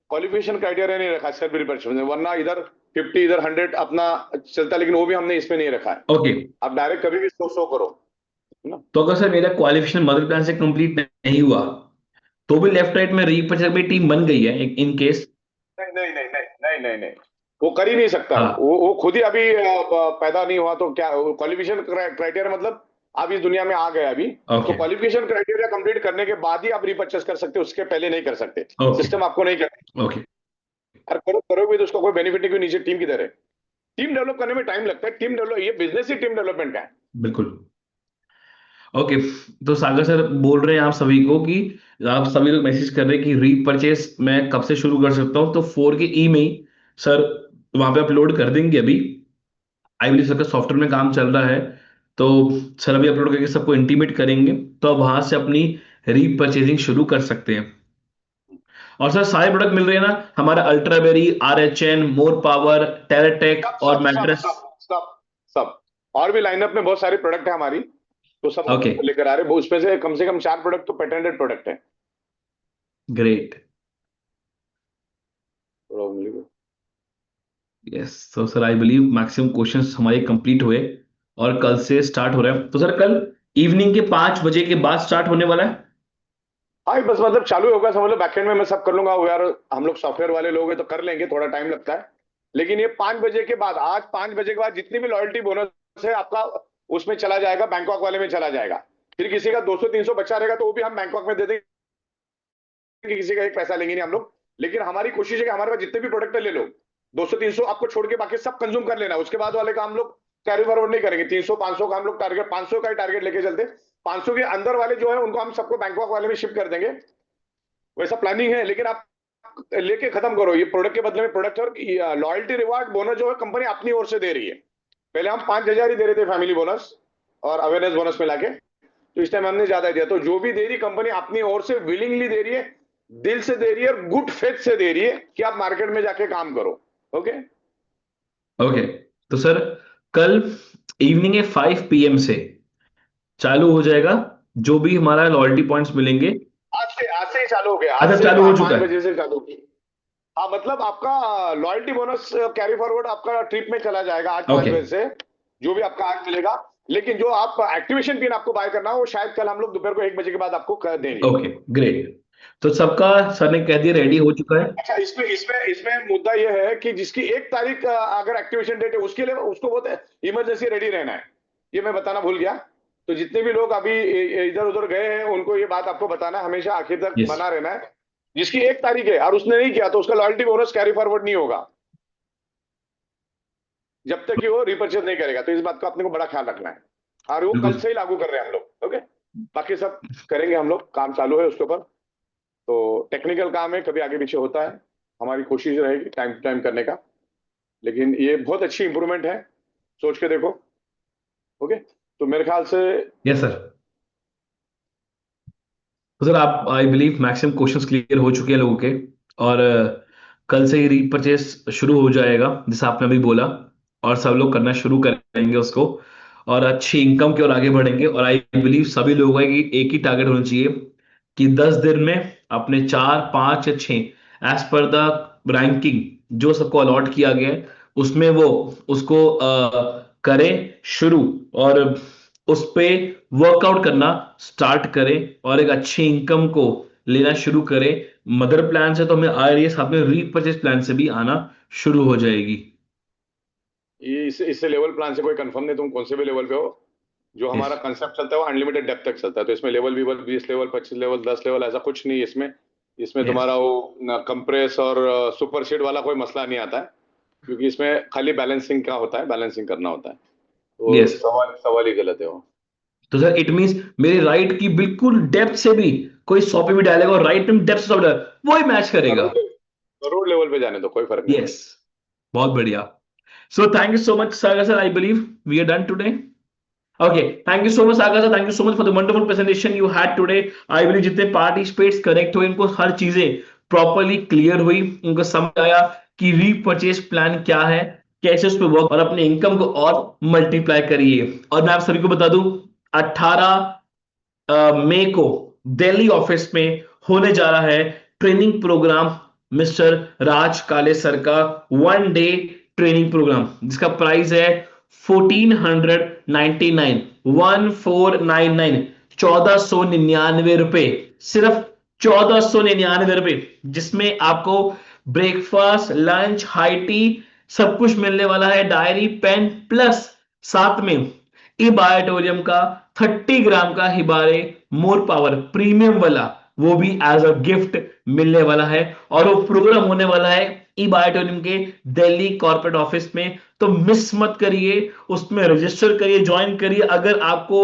क्वालिफिकेशन क्राइटेरिया नहीं रखा सेल्फ रिपर्चेस में, वरना इधर 50 इधर 100 अपना चलता, लेकिन वो भी हमने इसमें नहीं रखा है। ओके। आप डायरेक्ट कभी भी शो करो, है ना। तो अगर सर मेरा क्वालिफिकेशन मदर प्लान से कंप्लीट नहीं हुआ, तो भी लेफ्ट राइट में रीपर्चेस में टीम बन गई है इन केस? नहीं नहीं नहीं नहीं नहीं नहीं नहीं, वो कर ही नहीं सकता। हाँ वो खुद ही अभी पैदा नहीं हुआ, तो क्या क्वालिफिकेशन क्राइटेरिया मतलब आप इस दुनिया में आ गए अभी, तो ओके क्वालिफिकेशन क्राइटेरिया कंप्लीट करने के बाद ही आप रिपर्चेस कर सकते हो, उसके पहले नहीं कर सकते। ओके सिस्टम आपको नहीं करना। ओके और करोगे तो उसका कोई बेनिफिट नहीं, नीचे टीम किधर है। टीम डेवलप करने में टाइम लगता है, टीम डेवलप, ये बिजनेस ही टीम डेवलपमेंट का है। बिल्कुल। ओके, तो सागर सर बोल रहे हैं आप सभी को कि आप सभी लोग मैसेज कर रहे हैं कि रीपरचेस मैं कब से शुरू कर सकता हूँ, तो 4 के ई में ही सर वहां पे अपलोड कर देंगे अभी। आई बिलीव सर का सॉफ्टवेयर में काम चल रहा है, तो सर अभी अपलोड करके सबको इंटीमेट करेंगे, तो आप वहां से अपनी रीपरचेजिंग शुरू कर सकते हैं। और सर सारे प्रोडक्ट मिल रहे हैं ना, हमारा अल्ट्राबेरी, RHN, मोर पावर, टेराटेक सब और सब सब मैट्रेस। सब सब सब और भी लाइनअप में बहुत सारी प्रोडक्ट है हमारी, तो सब हम ओके, लेकर आ रहे हैं। वो उसमें से कम 4 प्रोडक्ट तो पेटेंटेड प्रोडक्ट है। ग्रेट। तो यस, तो sir I believe maximum questions हमारे कंप्लीट हुए और कल से स्टार्ट हो रहा है। तो सर कल इवनिंग के 5 बजे के बाद स्टार्ट होने वाला है। हाँ, बस मतलब चालू होगा, समझ लो बैकएंड में मैं सब कर लूंगा। वो यार हम लोग सॉफ्टवेयर वाले लोग हैं तो कर लेंगे, थोड़ा टाइम लगता है। लेकिन ये 5 बजे के बाद, आज 5 बजे के बाद जितनी भी लॉयल्टी बोनस है आपका, उसमें चला जाएगा, बैंकॉक वाले में चला जाएगा। फिर किसी का 200-300 बचा रहेगा तो वो भी हम बैंकॉक में दे देंगे, किसी का एक पैसा लेंगे नहीं हम लोग। लेकिन हमारी कोशिश है कि हमारे पास जितने भी प्रोडक्ट है ले लो, 200-300 आपको छोड़ के बाकी सब कंज्यूम कर लेना। उसके बाद वाले का हम लोग कैरी फॉरवर्ड नहीं करेंगे। 300-500 का हम लोग टारगेट, 500 का ही टारगेट लेके चलते। 500 के अंदर वाले जो है उनको हम सबको बैंकॉक वाले में शिफ्ट कर देंगे, वैसा प्लानिंग है। लेकिन आप लेके खत्म करो ये प्रोडक्ट के बदले में प्रोडक्ट। और लॉयल्टी रिवार्ड बोनस जो है कंपनी अपनी ओर से दे रही है। पहले हम 5,000 ही दे रहे थे फैमिली बोनस और अवेयरनेस बोनस में लाके, तो इस टाइम हमने ज्यादा दिया। तो जो भी दे रही कंपनी अपनी ओर से विलिंगली दे रही है, दिल से दे रही है और गुड फेथ से दे रही है कि आप मार्केट में जाके काम करो। ओके, ओके, तो सर कल इवनिंग के 5 PM से चालू हो जाएगा, जो भी हमारा लॉयल्टी पॉइंट्स मिलेंगे। आज से ही चालू हो गया। आज अच्छा, से चालू हो चुका 5 है। बजे से चालू हो गया। हाँ, मतलब आपका लॉयल्टी बोनस कैरी फॉरवर्ड आपका ट्रिप में चला जाएगा आज 5 ओके, बजे से, जो भी आपका आज मिलेगा। लेकिन जो आप एक्टिवेशन पिन आपको बाय करना हो, वो शायद कल हम लोग दोपहर को 1 बजे के बाद आपको कर देंगे। Okay, great. तो सबका सर ने कह दिया रेडी हो चुका है। अच्छा, इसमें इसमें इसमें मुद्दा यह है कि जिसकी 1 तारीख अगर एक्टिवेशन डेट है, उसके लिए उसको बहुत इमरजेंसी रेडी रहना है। ये मैं बताना भूल गया। तो जितने भी लोग अभी इधर उधर गए हैं उनको ये बात आपको बताना है, हमेशा आखिर तक यस, बना रहना है। जिसकी 1 तारीख है और उसने नहीं किया तो उसका लॉयल्टी बोनस कैरी फॉरवर्ड नहीं होगा जब तक कि वो रिपर्चेज नहीं करेगा। तो इस बात का अपने को बड़ा ख्याल रखना है, और वो कल बिल्कुल। से ही लागू कर रहे हैं हम लोग। ओके, बाकी सब करेंगे हम लोग, काम चालू है उसके ऊपर। तो टेक्निकल काम है, कभी आगे पीछे होता है। हमारी कोशिश रहेगी टाइम टू टाइम करने का। लेकिन ये बहुत अच्छी इंप्रूवमेंट है, सोच के देखो। ओके, तो मेरे ख्याल से यस सर। तो सर आप I believe maximum questions clear हो चुके हैं लोगों के, और कल से ही रीपरचेस शुरू हो जाएगा जैसे आपने अभी बोला, और सब लोग करना शुरू करेंगे उसको, और अच्छी इनकम की ओर आगे बढ़ेंगे। और आई बिलीव सभी लोगों का एक ही टारगेट होना चाहिए कि 10 दिन में अपने 4, 5 या 6 एज पर द रैंकिंग जो सबको अलॉट किया गया है उसमें वो उसको करें शुरू, और उस पे वर्कआउट करना स्टार्ट करें और एक अच्छी इनकम को लेना शुरू करें। मदर प्लान से तो हमें आ रही है, साथ में रीपरचेज प्लान से भी आना शुरू हो जाएगी। ये इससे लेवल प्लान से कोई कंफर्म नहीं, तुम कौन से भी लेवल पे हो। जो यस, हमारा कंसेप्ट चलता है वो अनलिमिटेड डेप्थ तक चलता है। तो इसमें लेवल भी 20 लेवल, 25 लेवल, 10 लेवल ऐसा कुछ नहीं है इसमें। इसमें यस, तुम्हारा वो कंप्रेस और सुपर शीट वाला कोई मसला नहीं आता है, क्योंकि इसमें खाली बैलेंसिंग का होता है, बैलेंसिंग करना होता है। तो यस। सवाल सवाल ही गलत है वो। तो सर इट मींस मेरे राइट की बिल्कुल डेप्थ से भी कोई 100 पे भी डालेगा और राइट में डेप्थ से 100 डालेगा, वही मैच करेगा। करोड़ लेवल पे जाने दो, कोई फर्क नहीं यस, बहुत बढ़िया। So thank you so much Sagar sir, I believe we are done today. Okay, thank you so much, Sagar sir. Thank you so much for the wonderful presentation you had today. I believe जितने participates correct हुए इनको हर चीजें properly clear हुई, उनको समझ आया कि repurchase plan क्या है, कैसे उस पर वर्क और अपने इनकम को और मल्टीप्लाई करिए। और मैं आप सभी को बता दूं 18 मई को दिल्ली ऑफिस में होने जा रहा है ट्रेनिंग प्रोग्राम, मिस्टर राज काले सर का 1 डे ट्रेनिंग प्रोग्राम, जिसका प्राइस है 1499, 1499, 1499 रुपए, सिर्फ 1499 रुपए, जिसमें आपको ब्रेकफास्ट, लंच, हाई टी सब कुछ मिलने वाला है, डायरी, पेन, प्लस साथ में इबायोटोरियम का 30 ग्राम का हिबारे मोर पावर प्रीमियम वाला, वो भी एज अ गिफ्ट मिलने वाला है। और वो प्रोग्राम होने वाला है इबायोटोरियम के दिल्ली कॉर्पोरेट ऑफिस में। तो मिस मत करिए, उसमें रजिस्टर करिए, ज्वाइन करिए। अगर आपको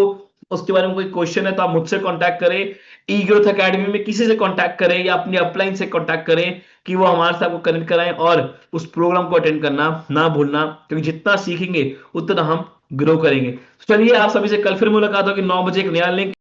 उसके बारे में कोई क्वेश्चन है तो आप मुझसे कांटेक्ट करें, ई ग्रोथ एकेडमी में किसी से कांटेक्ट करें या अपनी अपलाइन से कांटेक्ट करें कि वो हमारे साथ को कनेक्ट कराएं और उस प्रोग्राम को अटेंड करना ना भूलना, क्योंकि जितना सीखेंगे उतना हम ग्रो करेंगे। तो चलिए आप सभी से कल फिर मुलाकात होगी 9 बजे एक नया लिंक